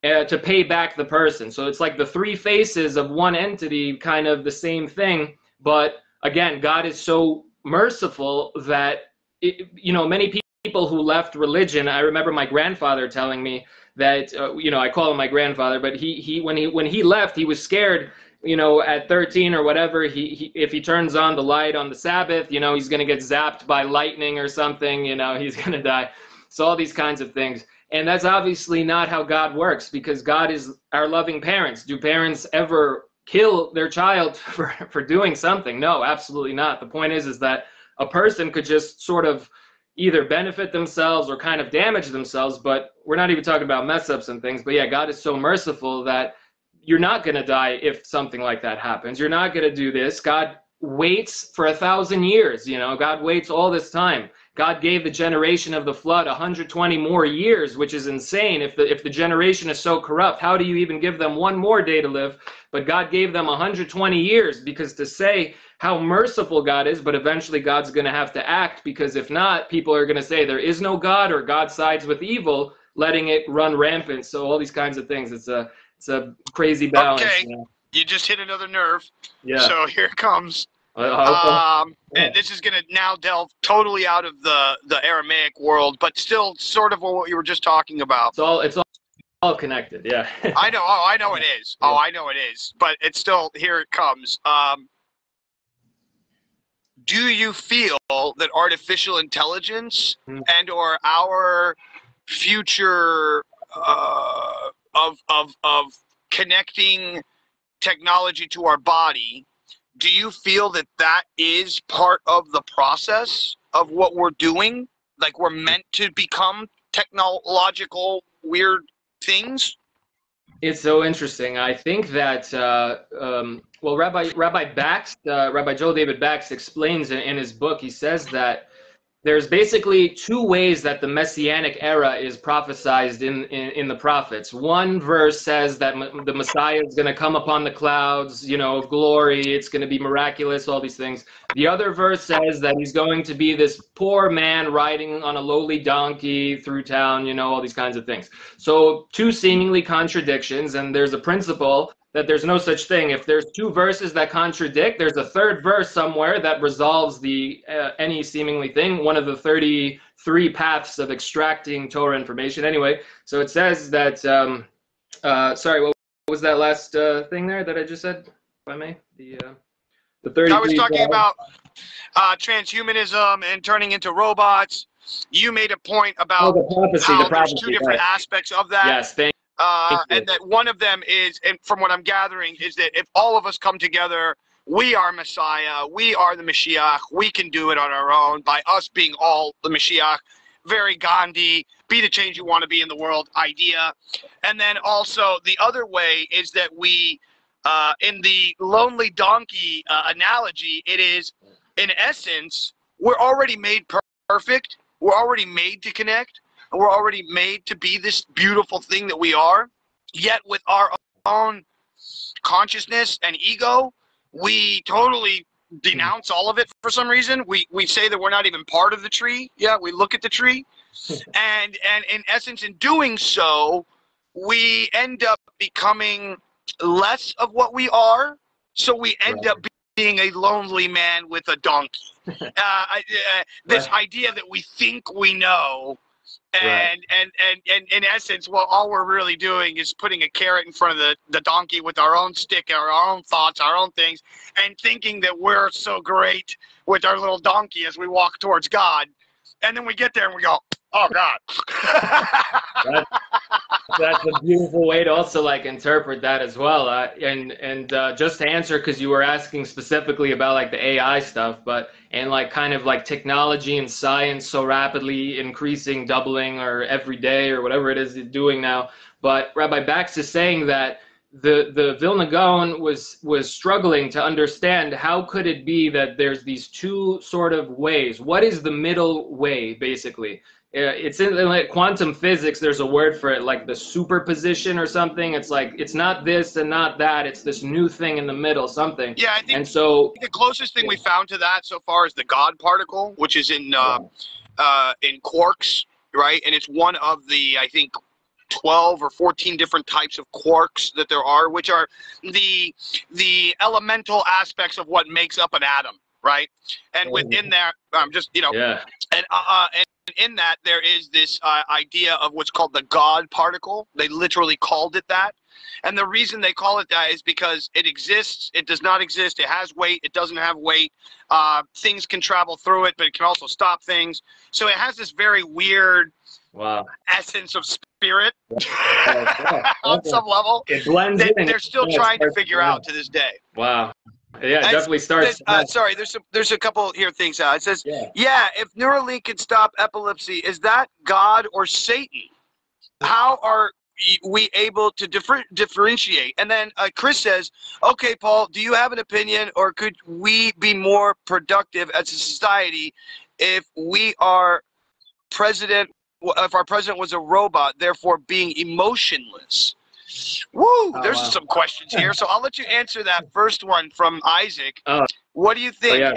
to pay back the person. So it's like the three faces of one entity, kind of the same thing. But again, God is so merciful that many people who left religion, I remember my grandfather telling me that I call him my grandfather, but he when he left, he was scared, at 13 or whatever, if he turns on the light on the Sabbath, he's going to get zapped by lightning or something, he's going to die. So all these kinds of things. And that's obviously not how God works, because God is our loving parents. Do parents ever kill their child for doing something? No, absolutely not. The point is that a person could just sort of either benefit themselves or kind of damage themselves, but we're not even talking about mess ups and things. But yeah, God is so merciful that you're not going to die if something like that happens. You're not going to do this. God waits for 1,000 years. God waits all this time. God gave the generation of the flood 120 more years, which is insane. If the generation is so corrupt, how do you even give them one more day to live? But God gave them 120 years, because to say how merciful God is, but eventually God's going to have to act, because if not, people are going to say there is no God, or God sides with evil, letting it run rampant. So all these kinds of things. It's a crazy balance. Okay, you just hit another nerve. Yeah. So here it comes. And this is going to now delve totally out of the Aramaic world, but still sort of what you were just talking about. It's all connected, yeah. I know. Oh, I know it is. Oh, I know it is. But it's still, here it comes. do you feel that artificial intelligence and or our future of connecting technology to our body, do you feel that that is part of the process of what we're doing? Like we're meant to become technological weird things? It's so interesting. I think that well, Rabbi Joel David Bax explains in his book. He says that there's basically two ways that the Messianic era is prophesied in the prophets. One verse says that the Messiah is going to come upon the clouds, you know, of glory. It's going to be miraculous, all these things. The other verse says that he's going to be this poor man riding on a lowly donkey through town, you know, all these kinds of things. So two seemingly contradictions, and there's a principle that there's no such thing. If there's two verses that contradict, there's a third verse somewhere that resolves the any seemingly thing, one of the 33 paths of extracting Torah information. Anyway, so it says that, sorry, what was that last thing there that I just said, if I may? The 33. I was talking about transhumanism and turning into robots. You made a point about the prophecy, how there's two different aspects of that. Yes, thank you. And that one of them is, and from what I'm gathering, is that if all of us come together, we are Messiah, we are the Mashiach, we can do it on our own by us being all the Mashiach. Very Gandhi, be the change you want to be in the world idea. And then also the other way is that we, in the lonely donkey analogy, it is, in essence, we're already made perfect, we're already made to connect. We're already made to be this beautiful thing that we are, yet with our own consciousness and ego, we totally denounce all of it for some reason. We say that we're not even part of the tree. Yeah, we look at the tree. And in essence, in doing so, we end up becoming less of what we are. So we end up being a lonely man with a donkey. This idea that we think we know. And in essence, well, all we're really doing is putting a carrot in front of the donkey with our own stick, our own thoughts, our own things, and thinking that we're so great with our little donkey as we walk towards God. And then we get there and we go, oh, God. That's a beautiful way to also like interpret that as well. And just to answer, because you were asking specifically about like the AI stuff, and like kind of like technology and science so rapidly increasing, doubling or every day or whatever it is it's doing now. But Rabbi Bax is saying that the Vilna Gaon was struggling to understand how could it be that there's these two sort of ways. What is the middle way, basically? It's in like quantum physics, there's a word for it, like the superposition or something. It's like, it's not this and not that. It's this new thing in the middle, something. Yeah, I think, and so, the closest thing we found to that so far is the God particle, which is in quarks, right? And it's one of the, I think, 12 or 14 different types of quarks that there are, which are the elemental aspects of what makes up an atom, right? And within there, just, you know, and in that there is this idea of what's called the God particle. They literally called it that. And the reason they call it that is because it exists, it does not exist, it has weight, it doesn't have weight. Things can travel through it, but it can also stop things. So it has this very weird essence of spirit on some level. It blends in. They're still trying to figure out to this day. Wow. Yeah, it definitely starts. Sorry, there's a couple here things. It says, if Neuralink can stop epilepsy, is that God or Satan? How are we able to differentiate? And then Chris says, okay, Paul, do you have an opinion, or could we be more productive as a society if our president was a robot, therefore being emotionless? Woo! There's some questions here, so I'll let you answer that first one from Isaac. What do you think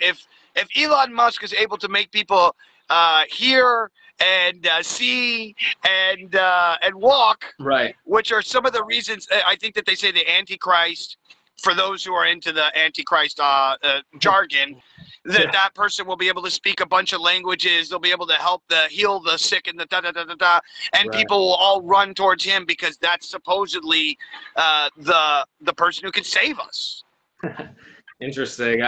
if Elon Musk is able to make people hear and see and walk, right? Which are some of the reasons I think that they say the Antichrist, for those who are into the Antichrist jargon, that person will be able to speak a bunch of languages. They'll be able to help heal the sick and and people will all run towards him because that's supposedly the person who can save us. Interesting.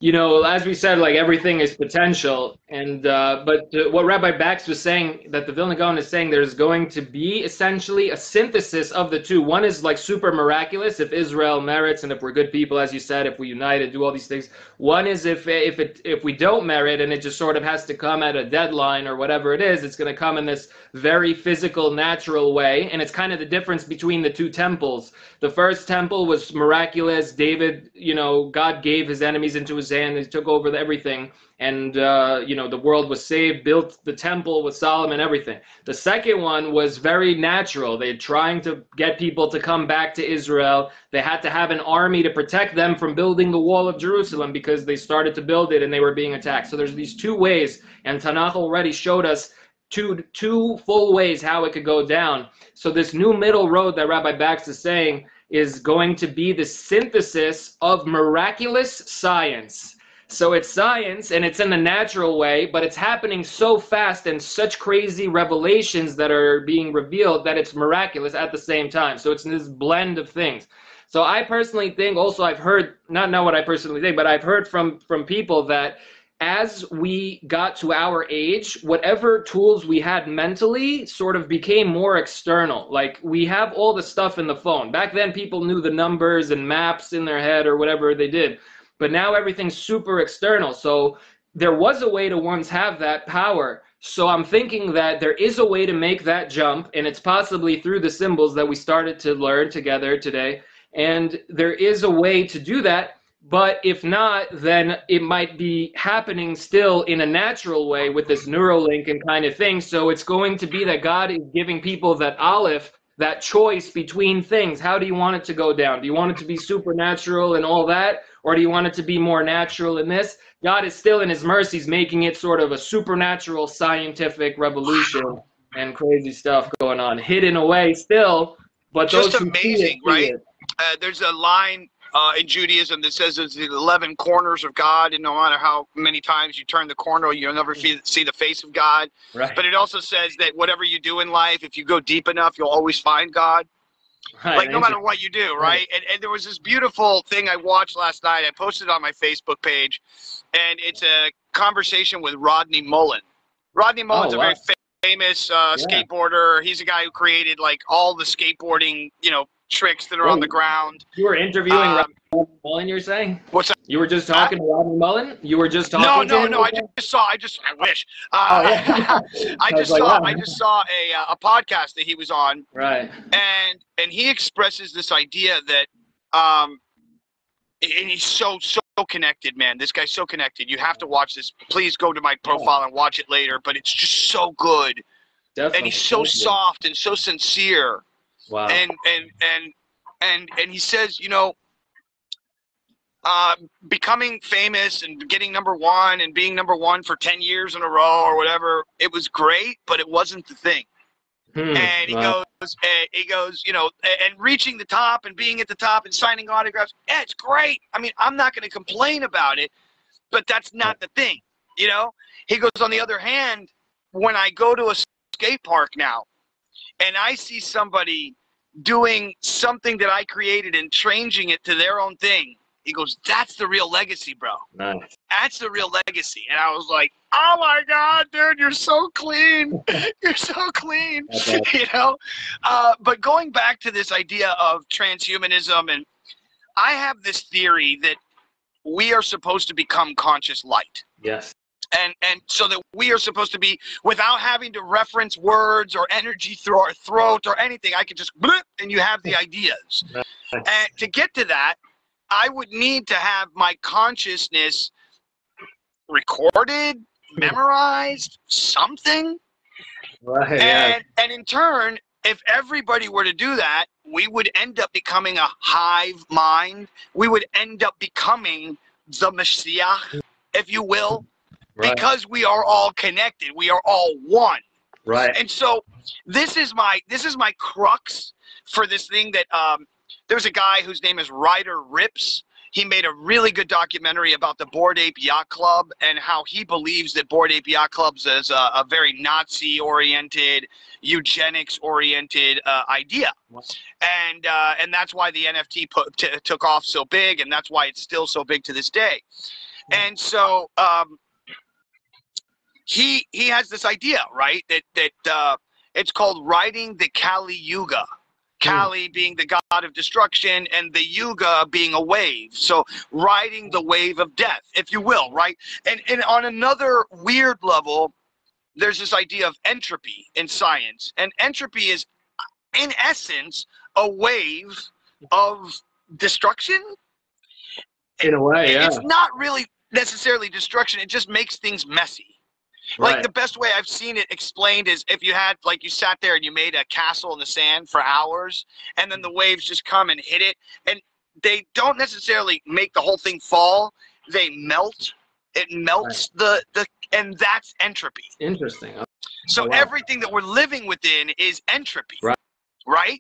You know, as we said, like everything is potential, and but what Rabbi Bax was saying, that the Vilna Gaon is saying, there's going to be essentially a synthesis of the two. One is like super miraculous if Israel merits, and if we're good people, as you said, if we unite and do all these things. One is if we don't merit, and it just sort of has to come at a deadline or whatever it is, it's going to come in this very physical, natural way, and it's kind of the difference between the two temples. The first temple was miraculous. David, God gave his enemies into his hand. He took over everything. And, the world was saved, built the temple with Solomon, everything. The second one was very natural. They're trying to get people to come back to Israel. They had to have an army to protect them from building the wall of Jerusalem because they started to build it and they were being attacked. So there's these two ways, and Tanakh already showed us two full ways how it could go down. So this new middle road that Rabbi Bax is saying is going to be the synthesis of miraculous science. So it's science and it's in the natural way, but it's happening so fast and such crazy revelations that are being revealed that it's miraculous at the same time. So it's this blend of things. So I personally think, also I've heard, not what I personally think, but I've heard from people that as we got to our age, whatever tools we had mentally sort of became more external. Like we have all the stuff in the phone. Back then people knew the numbers and maps in their head or whatever they did. But now everything's super external. So there was a way to once have that power. So I'm thinking that there is a way to make that jump, and it's possibly through the symbols that we started to learn together today. And there is a way to do that. But if not, then it might be happening still in a natural way with this Neuralink and kind of thing. So it's going to be that God is giving people that aleph, that choice between things. How do you want it to go down? Do you want it to be supernatural and all that? Or do you want it to be more natural in this? God is still in his mercies making it sort of a supernatural scientific revolution and crazy stuff going on, hidden away still. But just amazing, right? There's a line in Judaism that says there's the 11 corners of God, and no matter how many times you turn the corner, you'll never see the face of God. Right. But it also says that whatever you do in life, if you go deep enough, you'll always find God. Right. Like no matter what you do, right? And there was this beautiful thing I watched last night. I posted it on my Facebook page, and it's a conversation with Rodney Mullen. Rodney Mullen's a very famous skateboarder. He's a guy who created like all the skateboarding, tricks that are on the ground. You were interviewing Rodney Mullen, you're saying? What's that? You were just talking to Rodney Mullen? You were just talking to him? No, I wish. I just saw a podcast that he was on. Right. And he expresses this idea that and he's so connected, man. This guy's so connected. You have to watch this. Please go to my profile and watch it later, but it's just so good. Definitely. And he's so soft and so sincere. Wow. And he says, becoming famous and getting number one and being number one for 10 years in a row or whatever, it was great, but it wasn't the thing. And he goes, and reaching the top and being at the top and signing autographs, yeah, it's great. I mean, I'm not going to complain about it, but that's not the thing, He goes, on the other hand, when I go to a skate park now, and I see somebody doing something that I created and changing it to their own thing, he goes, that's the real legacy, bro. Nice. That's the real legacy. And I was like, oh my God, dude, you're so clean. You're so clean. But going back to this idea of transhumanism, and I have this theory that we are supposed to become conscious light. Yes. And so that we are supposed to be, without having to reference words or energy through our throat or anything, I could just blip and you have the ideas. And to get to that, I would need to have my consciousness recorded, memorized, something. Right. And in turn, if everybody were to do that, we would end up becoming a hive mind. We would end up becoming the Messiah, if you will. Right. Because we are all connected, we are all one. Right. And so this is my crux for this thing that there's a guy whose name is Ryder Ripps. He made a really good documentary about the Bored Ape Yacht Club and how he believes that Bored Ape Yacht Club is a very Nazi-oriented, eugenics-oriented idea. And that's why the NFT took off so big, and that's why it's still so big to this day. And so he has this idea, right? That it's called riding the Kali Yuga. Kali being the god of destruction and the Yuga being a wave. So riding the wave of death, if you will, right? And on another weird level, there's this idea of entropy in science. And entropy is, in essence, a wave of destruction. In a way, yeah. It's not really necessarily destruction. It just makes things messy. Like the best way I've seen it explained is if you had, like, you sat there and you made a castle in the sand for hours, and then the waves just come and hit it, and they don't necessarily make the whole thing fall. They melt. It melts and that's entropy. Interesting. So everything that we're living within is entropy, right?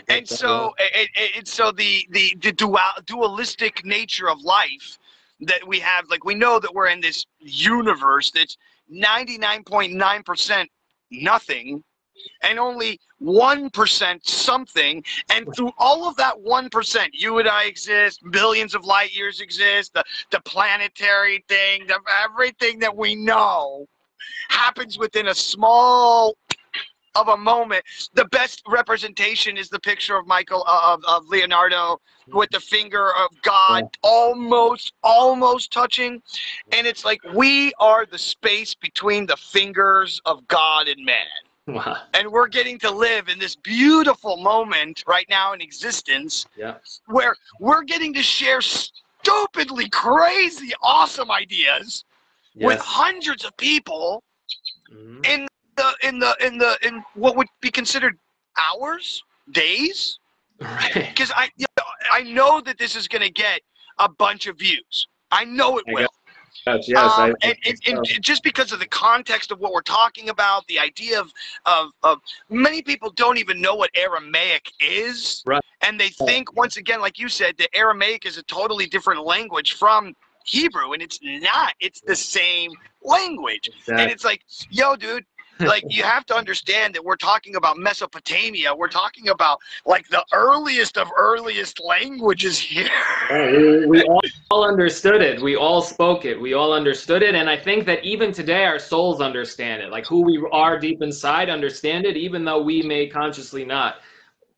And so, the dualistic nature of life that we have, like, we know that we're in this universe that's 99.9% nothing and only 1% something, and through all of that 1%, you and I exist, billions of light years exist, the planetary thing, everything that we know happens within a small of a moment. The best representation is the picture of of Leonardo with the finger of God almost touching, and it's like we are the space between the fingers of God and man. Wow. And we're getting to live in this beautiful moment right now in existence, where we're getting to share stupidly crazy awesome ideas with hundreds of people in what would be considered hours, days, right? Because I know that this is going to get a bunch of views. I know it will. Yes, and just because of the context of what we're talking about, the idea of many people don't even know what Aramaic is, and they think, once again, like you said, that Aramaic is a totally different language from Hebrew, and it's not. It's the same language, and it's like, yo, dude. Like, you have to understand that we're talking about Mesopotamia. We're talking about, like, the earliest of earliest languages here. We all understood it. We all spoke it. We all understood it. And I think that even today our souls understand it. Like, who we are deep inside understand it, even though we may consciously not.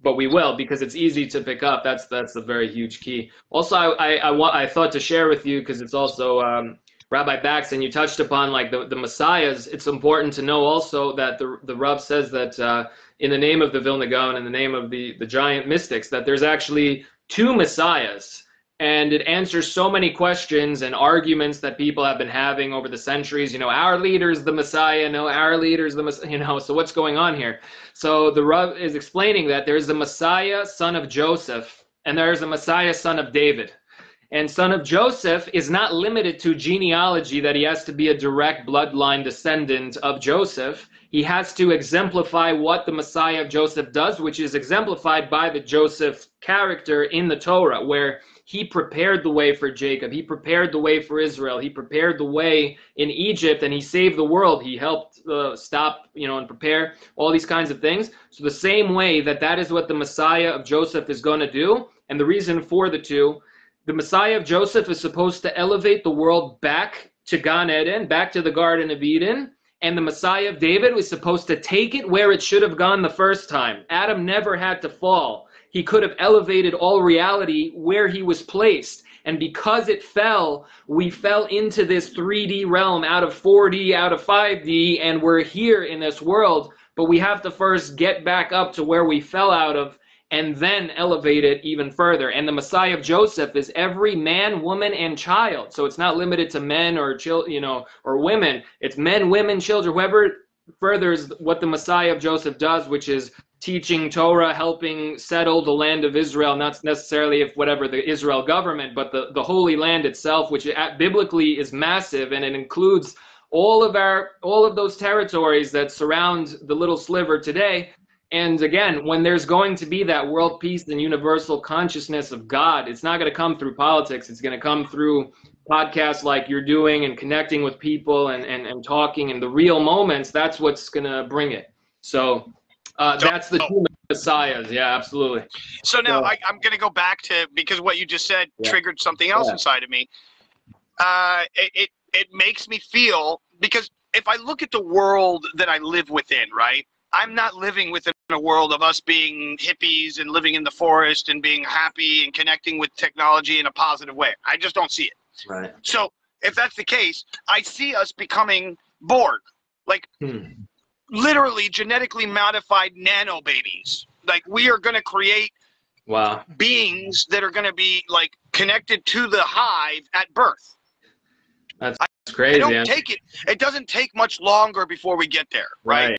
But we will, because it's easy to pick up. That's a very huge key. Also, I thought to share with you, because it's also... Rabbi Baxton, you touched upon, like, the messiahs. It's important to know also that the Rav says that in the name of the Vilna Gaon, in the name of the giant mystics, that there's actually two messiahs, and it answers so many questions and arguments that people have been having over the centuries. You know, our leader's the messiah, no, our leader's the messiah, you know, so what's going on here? So the Rav is explaining that there's the Messiah, son of Joseph, and there's a Messiah, son of David. And son of Joseph is not limited to genealogy, that he has to be a direct bloodline descendant of Joseph. He has to exemplify what the Messiah of Joseph does, which is exemplified by the Joseph character in the Torah, where he prepared the way for Jacob. He prepared the way for Israel. He prepared the way in Egypt, and he saved the world. He helped stop, you know, and prepare all these kinds of things. So the same way that is what the Messiah of Joseph is going to do. And the reason for the two, the Messiah of Joseph is supposed to elevate the world back to Gan Eden, back to the Garden of Eden. And the Messiah of David was supposed to take it where it should have gone the first time. Adam never had to fall. He could have elevated all reality where he was placed. And because it fell, we fell into this 3D realm out of 4D, out of 5D, and we're here in this world. But we have to first get back up to where we fell out of, and then elevate it even further. And the Messiah of Joseph is every man, woman, and child. So it's not limited to men or or women. It's men, women, children, whoever furthers what the Messiah of Joseph does, which is teaching Torah, helping settle the land of Israel, not necessarily the Israel government, but the Holy Land itself, which biblically is massive, and it includes all of those territories that surround the little sliver today. And again, when there's going to be that world peace and universal consciousness of God, it's not going to come through politics. It's going to come through podcasts like you're doing and connecting with people and talking, and the real moments. That's what's going to bring it. So that's the two messiahs. Yeah, absolutely. So now I'm going to go back to, because what you just said triggered something else inside of me. It makes me feel, because if I look at the world that I live within, right, I'm not living within a world of us being hippies and living in the forest and being happy and connecting with technology in a positive way. I just don't see it. Right. So if that's the case, I see us becoming Borg, like literally genetically modified nano babies. Like, we are going to create beings that are going to be like connected to the hive at birth. That's crazy. It doesn't take much longer before we get there, right?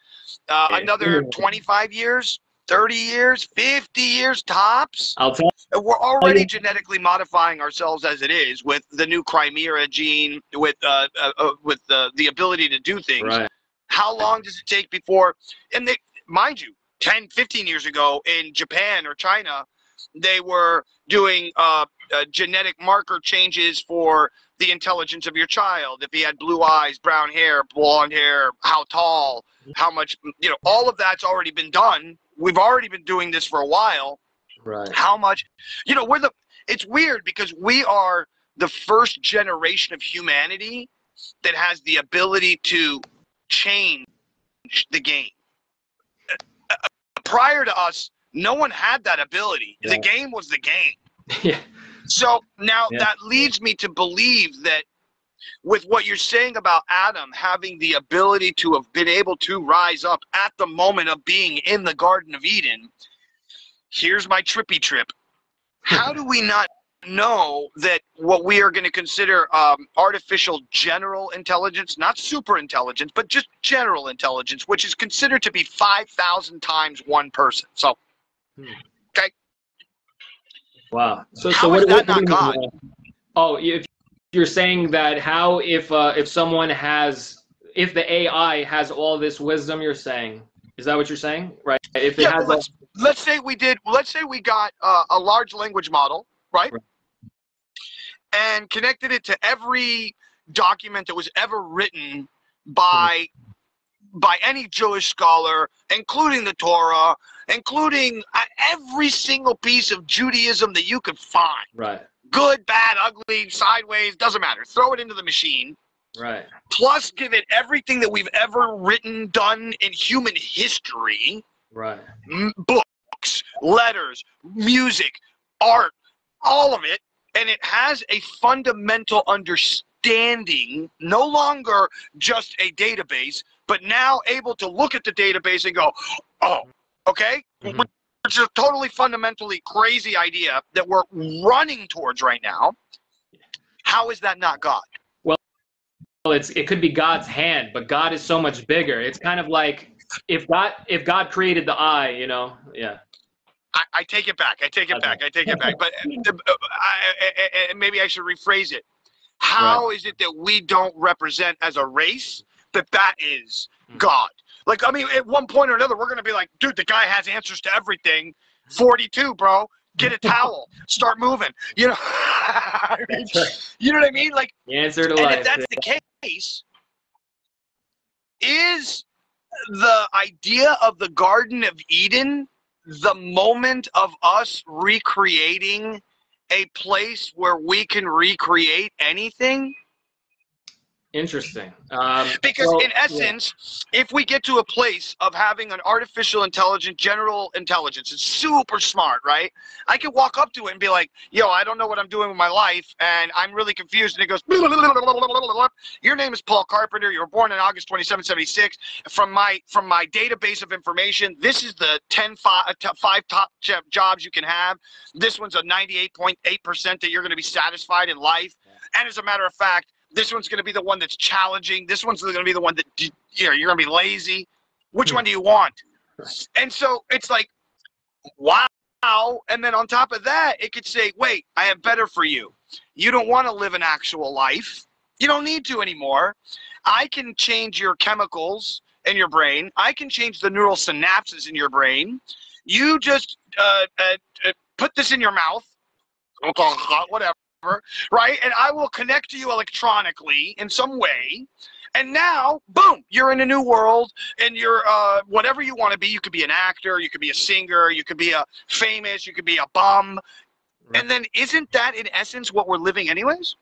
Another 25 years, 30 years, 50 years tops. I'll tell you. We're already genetically modifying ourselves as it is with the new Chimera gene, with the ability to do things. Right. How long does it take before, and mind you, 10, 15 years ago in Japan or China, they were doing genetic marker changes for the intelligence of your child. If he had blue eyes, brown hair, blonde hair, how tall, how much, all of that's already been done. We've already been doing this for a while. Right. How much, it's weird because we are the first generation of humanity that has the ability to change the game. Prior to us, no one had that ability. Yeah. The game was the game. Yeah. So now that leads me to believe that with what you're saying about Adam having the ability to have been able to rise up at the moment of being in the Garden of Eden, here's my trippy trip. How do we not know that what we are going to consider artificial general intelligence, not super intelligence, but just general intelligence, which is considered to be 5,000 times one person? So, okay. Wow. So what is that not God? Oh, if you're saying that, how if someone has, if the AI has all this wisdom, you're saying, is that what you're saying? Right. If it has let's say we got a large language model, right? And connected it to every document that was ever written by any Jewish scholar, including the Torah, including every single piece of Judaism that you could find. Right. Good, bad, ugly, sideways, doesn't matter. Throw it into the machine. Right. Plus give it everything that we've ever written, done in human history. Right. Books, letters, music, art, all of it. And it has a fundamental understanding, no longer just a database, but now able to look at the database and go, oh, okay? Mm-hmm. Which is a totally fundamentally crazy idea that we're running towards right now. How is that not God? Well, it could be God's hand, but God is so much bigger. It's kind of like if God created the eye, yeah. I take it back. I take it back. But maybe I should rephrase it. How is it that we don't represent as a race that is God? Like, I mean, at one point or another, we're going to be like, dude, the guy has answers to everything. 42, bro. Get a towel. Start moving. You know what I mean? Like, the answer to life. If that's the case, is the idea of the Garden of Eden the moment of us recreating a place where we can recreate anything? Interesting. Because in essence, if we get to a place of having an artificial intelligence, general intelligence, it's super smart, right? I could walk up to it and be like, yo, I don't know what I'm doing with my life, and I'm really confused. And it goes, your name is Paul Carpenter. You were born in August 2776. From my database of information, this is the 5 top jobs you can have. This one's a 98.8% that you're going to be satisfied in life. And as a matter of fact, this one's going to be the one that's challenging. This one's going to be the one that, you're going to be lazy. Which one do you want? And so it's like, wow. And then on top of that, it could say, wait, I have better for you. You don't want to live an actual life. You don't need to anymore. I can change your chemicals in your brain. I can change the neural synapses in your brain. You just put this in your mouth. Whatever. Right? And I will connect to you electronically in some way. And now, boom, you're in a new world, and you're whatever you want to be. You could be an actor, you could be a singer, you could be a famous, you could be a bum. Right. And then isn't that in essence what we're living anyways?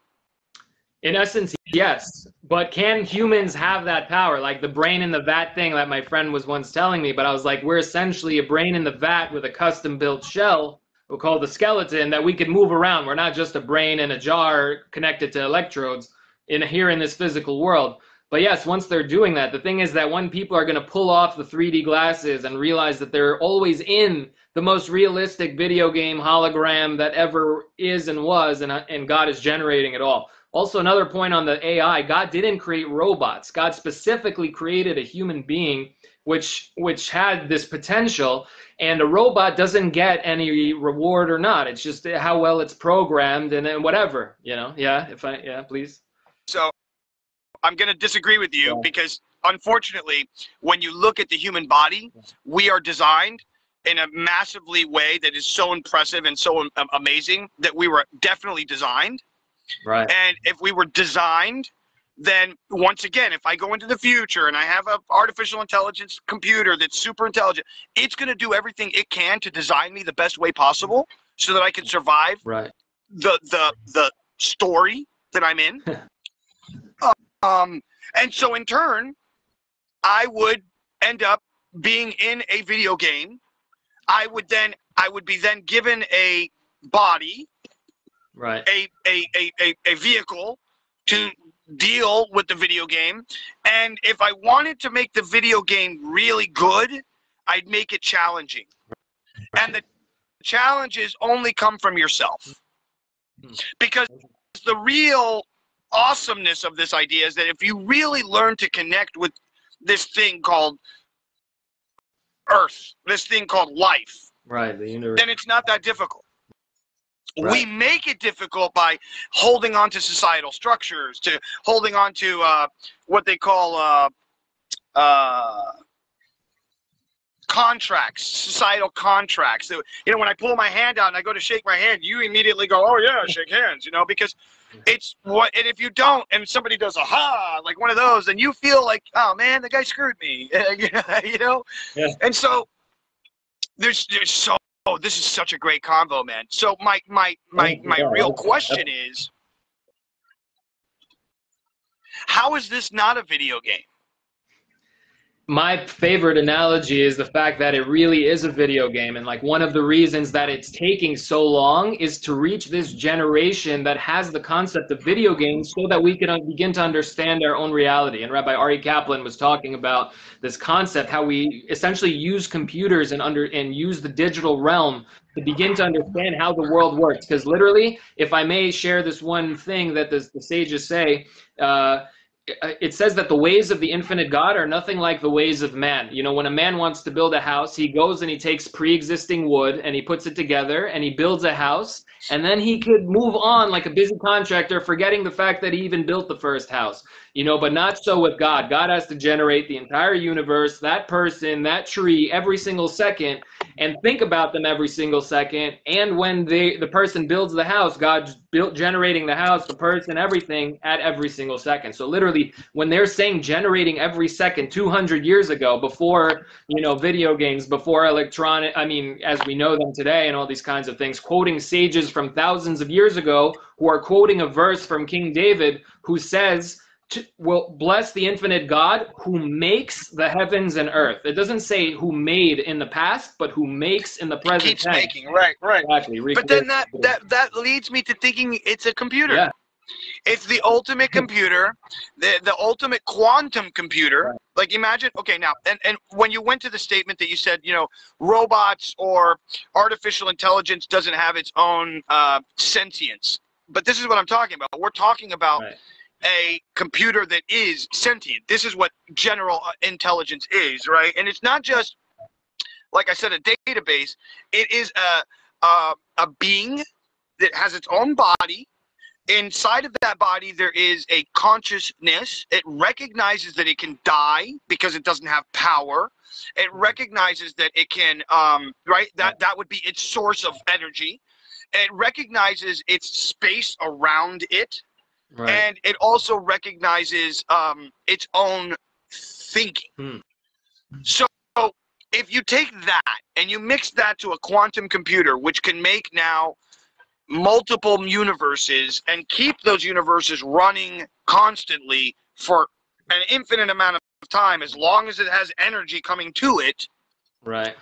In essence, yes. But can humans have that power? Like the brain in the vat thing that my friend was once telling me, but I was like, we're essentially a brain in the vat with a custom built shell, we'll call the skeleton, that we could move around. We're not just a brain in a jar connected to electrodes here in this physical world. But yes, once they're doing that, the thing is that when people are going to pull off the 3D glasses and realize that they're always in the most realistic video game hologram that ever is and was, and God is generating it all. Also, another point on the AI, God didn't create robots. God specifically created a human being which had this potential, and a robot doesn't get any reward or not. It's just how well it's programmed and then whatever, you know? Yeah, please. So I'm going to disagree with you because unfortunately, when you look at the human body, we are designed in a massively way that is so impressive and so amazing that we were definitely designed. Right. And if we were designed, then once again, if I go into the future and I have an artificial intelligence computer that's super intelligent, it's going to do everything it can to design me the best way possible so that I can survive the story that I'm in. And so in turn, I would end up being in a video game. I would be then given a body, right, a vehicle to deal with the video game. And if I wanted to make the video game really good, I'd make it challenging. And the challenges only come from yourself. Because the real awesomeness of this idea is that if you really learn to connect with this thing called Earth, this thing called life, right, the universe, then it's not that difficult. Right. We make it difficult by holding on to societal structures, to holding on to what they call contracts, societal contracts. So, you know, when I pull my hand out and I go to shake my hand, you immediately go, "Oh yeah, shake hands," you know, because it's what. And if you don't, and somebody does aha, like one of those, then you feel like, "Oh man, the guy screwed me," you know. Yeah. And so there's so. Oh, this is such a great convo, man. So my real question is, how is this not a video game? My favorite analogy is the fact that it really is a video game, and like one of the reasons that it's taking so long is to reach this generation that has the concept of video games so that we can begin to understand our own reality. And Rabbi Ari Kaplan was talking about this concept, how we essentially use computers and use the digital realm to begin to understand how the world works. Because literally, if I may share this one thing that the sages say, it says that the ways of the infinite God are nothing like the ways of man. You know, when a man wants to build a house, he goes and he takes pre-existing wood and he puts it together and he builds a house, and then he could move on like a busy contractor, forgetting the fact that he even built the first house. You know, but not so with God. God has to generate the entire universe, that person, that tree, every single second, and think about them every single second. And when the person builds the house, God's generating the house, the person, everything at every single second. So literally, when they're saying generating every second 200 years ago, before, you know, video games, before electronic, I mean, as we know them today and all these kinds of things, quoting sages from thousands of years ago who are quoting a verse from King David who says, "Will bless the infinite God who makes the heavens and earth." It doesn't say who made in the past, but who makes in the present. Keeps making, right. Exactly. But then that leads me to thinking it's a computer. Yeah. It's the ultimate computer, the ultimate quantum computer. Right. Like imagine, okay, now, and when you went to the statement that you said, you know, robots or artificial intelligence doesn't have its own sentience. But this is what I'm talking about. We're talking about a computer that is sentient. This is what general intelligence is, right? And it's not just, like I said, a database. It is a being that has its own body. Inside of that body, there is a consciousness. It recognizes that it can die because it doesn't have power. It recognizes that it can, right? That would be its source of energy. It recognizes its space around it. Right. And it also recognizes its own thinking. So if you take that and you mix that to a quantum computer, which can make now multiple universes and keep those universes running constantly for an infinite amount of time, as long as it has energy coming to it. Right.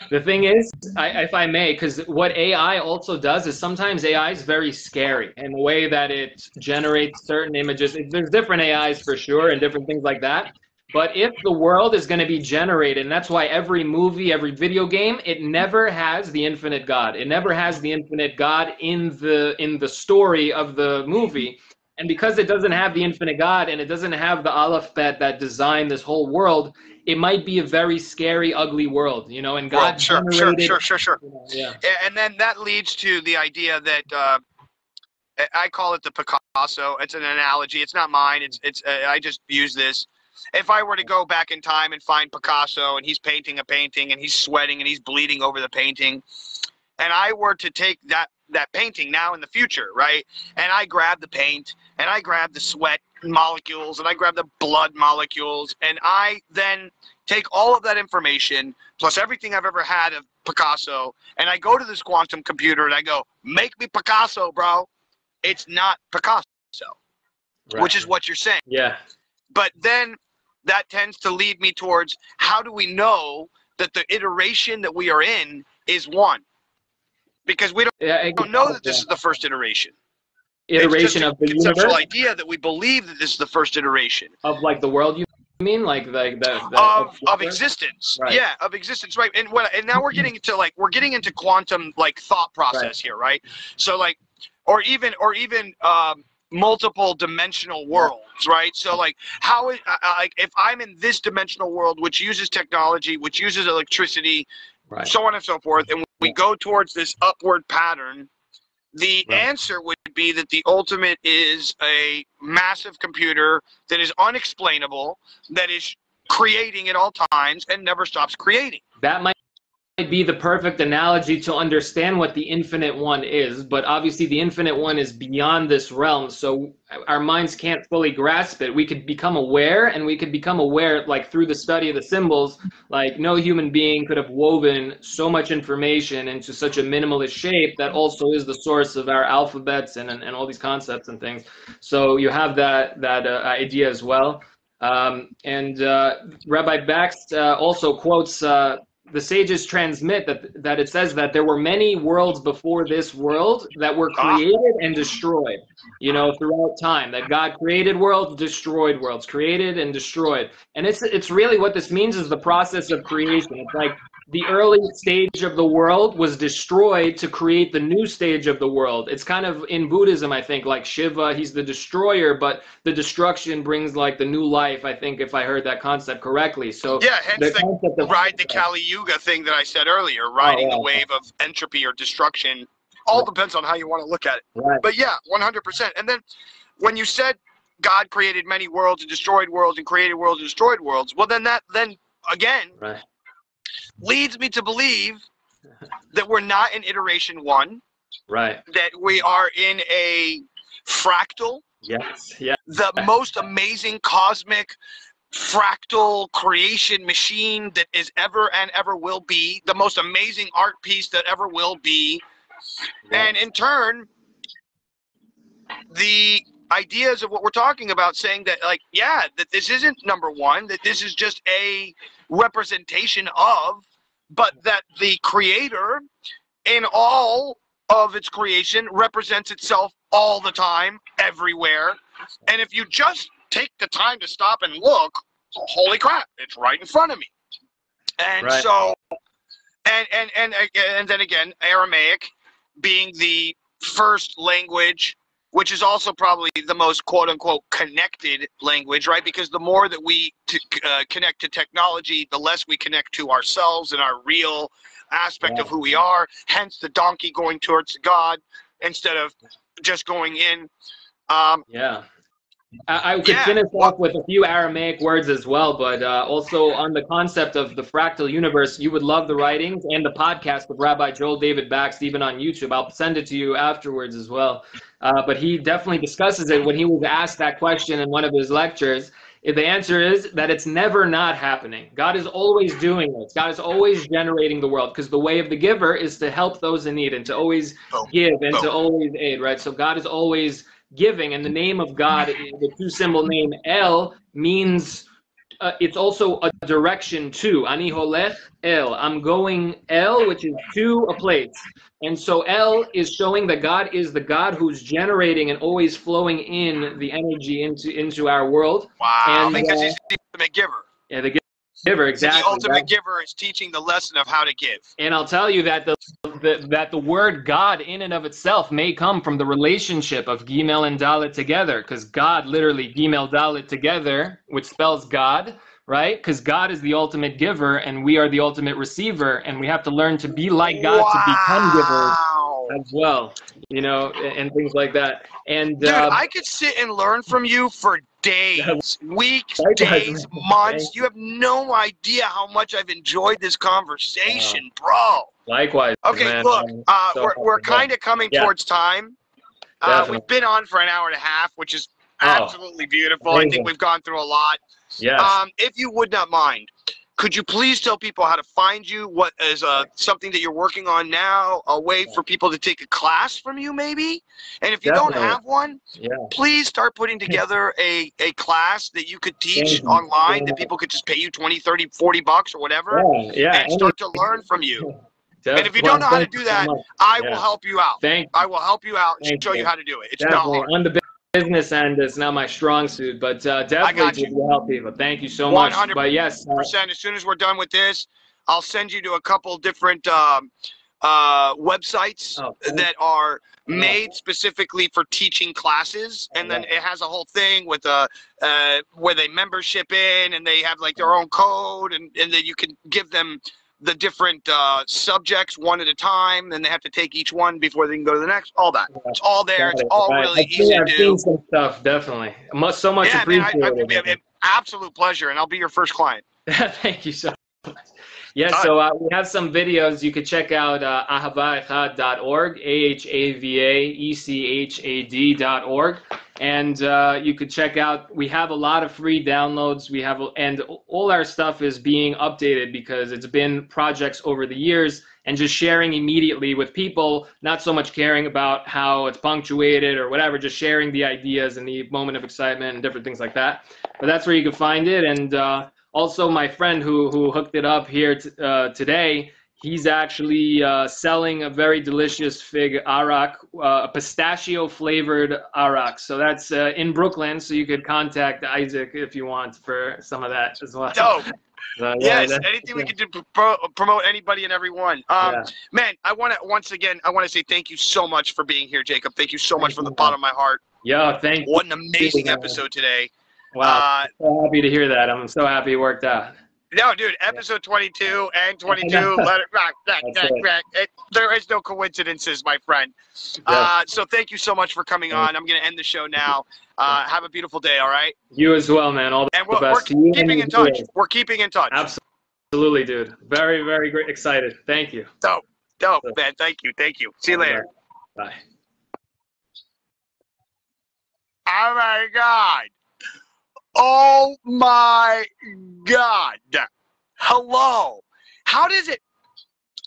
The thing is, if I may, because what AI also does is sometimes AI is very scary in the way that it generates certain images. There's different AIs for sure and different things like that. But if the world is going to be generated, and that's why every movie, every video game, it never has the infinite God. It never has the infinite God in the story of the movie. And because it doesn't have the infinite God and it doesn't have the Aleph-Bet that designed this whole world, it might be a very scary, ugly world, you know, and God generated. Sure. Yeah. And then that leads to the idea that I call it the Picasso. It's an analogy. It's not mine. It's I just use this. If I were to go back in time and find Picasso and he's painting a painting and he's sweating and he's bleeding over the painting, and I were to take that painting now in the future, right? And I grab the paint and I grab the sweat molecules and I grab the blood molecules, and I then take all of that information plus everything I've ever had of Picasso, and I go to this quantum computer and I go, make me Picasso, bro. It's not Picasso, right, which is what you're saying. Yeah. But then that tends to lead me towards, how do we know that the iteration that we are in is one? Because we don't know that this is the first iteration. Iteration of the conceptual universe? Idea that we believe that this is the first iteration of like the world. You mean like of existence? Right. Yeah, of existence, right? And now we're getting into quantum like thought process here, right? So like, or even multiple dimensional worlds, right? So like, how like if I'm in this dimensional world which uses technology, which uses electricity, right, so on and so forth, and we go towards this upward pattern, the answer would be that the ultimate is a massive computer that is unexplainable, that is creating at all times and never stops creating. That might be the perfect analogy to understand what the infinite one is, but obviously the infinite one is beyond this realm, so our minds can't fully grasp it. We could become aware, and we could become aware like through the study of the symbols. Like no human being could have woven so much information into such a minimalist shape that also is the source of our alphabets and all these concepts and things. So you have that idea as well. And Rabbi Bax also quotes the sages transmit that it says that there were many worlds before this world that were created and destroyed, you know, throughout time. That God created worlds, destroyed worlds, created and destroyed. And it's really what this means is the process of creation. It's like the early stage of the world was destroyed to create the new stage of the world. It's kind of in Buddhism, I think, like Shiva, he's the destroyer, but the destruction brings like the new life, I think, if I heard that concept correctly. So yeah, hence the Kali Yuga thing that I said earlier, riding the wave of entropy or destruction. All depends on how you want to look at it. Right. But yeah, 100%. And then when you said God created many worlds and destroyed worlds and created worlds and destroyed worlds, well then again leads me to believe that we're not in iteration one. Right. That we are in a fractal. Yes. Yeah. The most amazing cosmic fractal creation machine that is ever and ever will be, the most amazing art piece that ever will be. Yes. And in turn, the ideas of what we're talking about, saying that like, yeah, that this isn't number one, that this is just a representation of, but that the creator in all of its creation represents itself all the time, everywhere. And if you just take the time to stop and look, holy crap, it's right in front of me. And so, and then again, Aramaic being the first language, which is also probably the most quote-unquote connected language, right? Because the more that we connect to technology, the less we connect to ourselves and our real aspect of who we are. Hence the donkey going towards God instead of just going in. I could finish off with a few Aramaic words as well, but also on the concept of the fractal universe, you would love the writings and the podcast with Rabbi Joel David Bax, even on YouTube. I'll send it to you afterwards as well. But he definitely discusses it when he was asked that question in one of his lectures. The answer is that it's never not happening. God is always doing this. God is always generating the world, because the way of the giver is to help those in need and to always give and to always aid, right? So God is always giving, and the name of God, the two-symbol name El, means it's also a direction to. Ani holech el. I'm going El, which is to a place. And so El is showing that God is the God who's generating and always flowing in the energy into our world. Wow, And, because he's the ultimate giver. Yeah, the giver, exactly. So the ultimate giver is teaching the lesson of how to give. And I'll tell you that the word God in and of itself may come from the relationship of Gimel and Dalet together, because God, literally Gimel Dalet together, which spells God, right? Because God is the ultimate giver and we are the ultimate receiver, and we have to learn to be like God to become givers as well, you know, and things like that. And dude, I could sit and learn from you for days, weeks, days, months. You have no idea how much I've enjoyed this conversation, bro. Likewise. Okay, man. look, we're kind of coming towards time. We've been on for an hour and a half, which is absolutely beautiful. Amazing. I think we've gone through a lot. Yes. If you would not mind, could you please tell people how to find you? What is something that you're working on now? A way for people to take a class from you, maybe? And if you don't have one, please start putting together a class that you could teach online that people could just pay you 20, 30, 40 bucks or whatever and start to learn from you. And if you don't know how to do that, I will help you out. I will help you out and show you how to do it. It's not hard. On the business end is not my strong suit, but definitely to help people. Thank you so much. 100%. But yes, as soon as we're done with this, I'll send you to a couple different websites that are made specifically for teaching classes, and then it has a whole thing with where they membership in, and they have like their own code, and then you can give them the different subjects one at a time, and they have to take each one before they can go to the next. All that. It's all there. It's all really easy to do. I've seen some stuff, definitely. So much appreciated. Man, absolute pleasure, and I'll be your first client. Thank you so much. Yeah, so we have some videos. You could check out ahavaechad.org, ahavaechad.org. And you could check out, we have a lot of free downloads. We have, and all our stuff is being updated because it's been projects over the years, and just sharing immediately with people, not so much caring about how it's punctuated or whatever, just sharing the ideas and the moment of excitement and different things like that. But that's where you can find it. And also my friend who hooked it up here today, he's actually selling a very delicious fig arak, a pistachio-flavored arak. So that's in Brooklyn, so you could contact Isaac if you want for some of that as well. Dope. Yes, anything we can do to promote anybody and everyone. Man, I want to say thank you so much for being here, Jacob. Thank you so much from the bottom of my heart. Yeah, thank you. What an amazing episode today. Wow, so happy to hear that. I'm so happy it worked out. No, dude, episode 22 and 22. There is no coincidences, my friend. So thank you so much for coming on. I'm going to end the show now. Have a beautiful day, all right? You as well, man. All the best. We're keeping in touch. We're keeping in touch. Absolutely, dude. Very, very great. Excited. Thank you. Dope, man. Thank you. See you later. Bye. Oh, my God. Oh my God. Hello. How does it,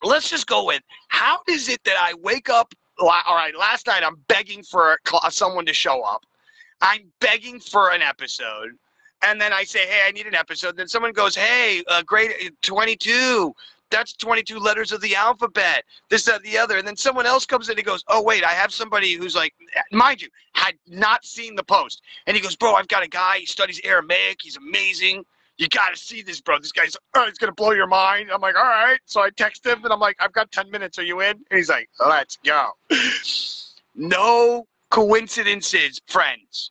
let's just go with, how is it that I wake up, all right, last night I'm begging for someone to show up. I'm begging for an episode. And then I say, hey, I need an episode. Then someone goes, hey, grade 22. That's 22 letters of the alphabet, this, that, the other. And then someone else comes in and goes, oh, wait, I have somebody who's like, mind you, had not seen the post. And he goes, bro, I've got a guy, he studies Aramaic, he's amazing. You got to see this, bro. This guy's, it's going to blow your mind. I'm like, all right. So I text him, and I'm like, I've got 10 minutes. Are you in? And he's like, let's go. No coincidences, friends.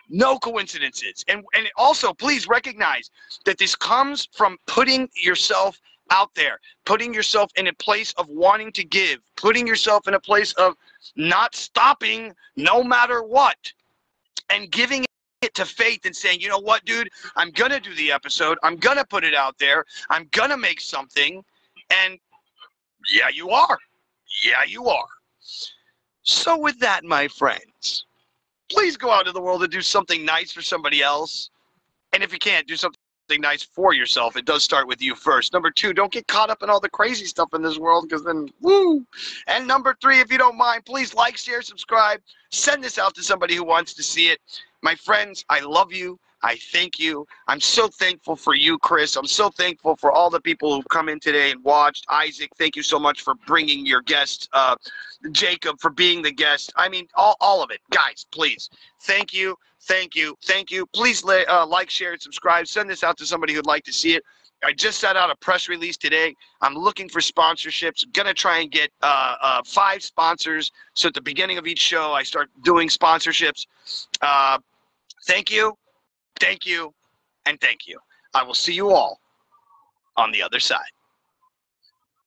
No coincidences. And also, please recognize that this comes from putting yourself out there, putting yourself in a place of wanting to give, putting yourself in a place of not stopping no matter what, and giving it to faith and saying, you know what, dude, I'm going to do the episode. I'm going to put it out there. I'm going to make something. And yeah, you are. Yeah, you are. So with that, my friends, please go out into the world and do something nice for somebody else. And if you can't, do something nice for yourself. It does start with you first. Number 2, don't get caught up in all the crazy stuff in this world, because then, woo. And number 3, if you don't mind, please like, share, subscribe. Send this out to somebody who wants to see it. My friends, I love you. I thank you. I'm so thankful for you, Chris. I'm so thankful for all the people who've come in today and watched. Isaac, thank you so much for bringing your guest. Jacob, for being the guest. I mean, all of it. Guys, please. Thank you. Thank you. Thank you. Please like, share, and subscribe. Send this out to somebody who'd like to see it. I just sent out a press release today. I'm looking for sponsorships. I'm going to try and get 5 sponsors. So at the beginning of each show, I start doing sponsorships. Thank you. Thank you, and thank you. I will see you all on the other side.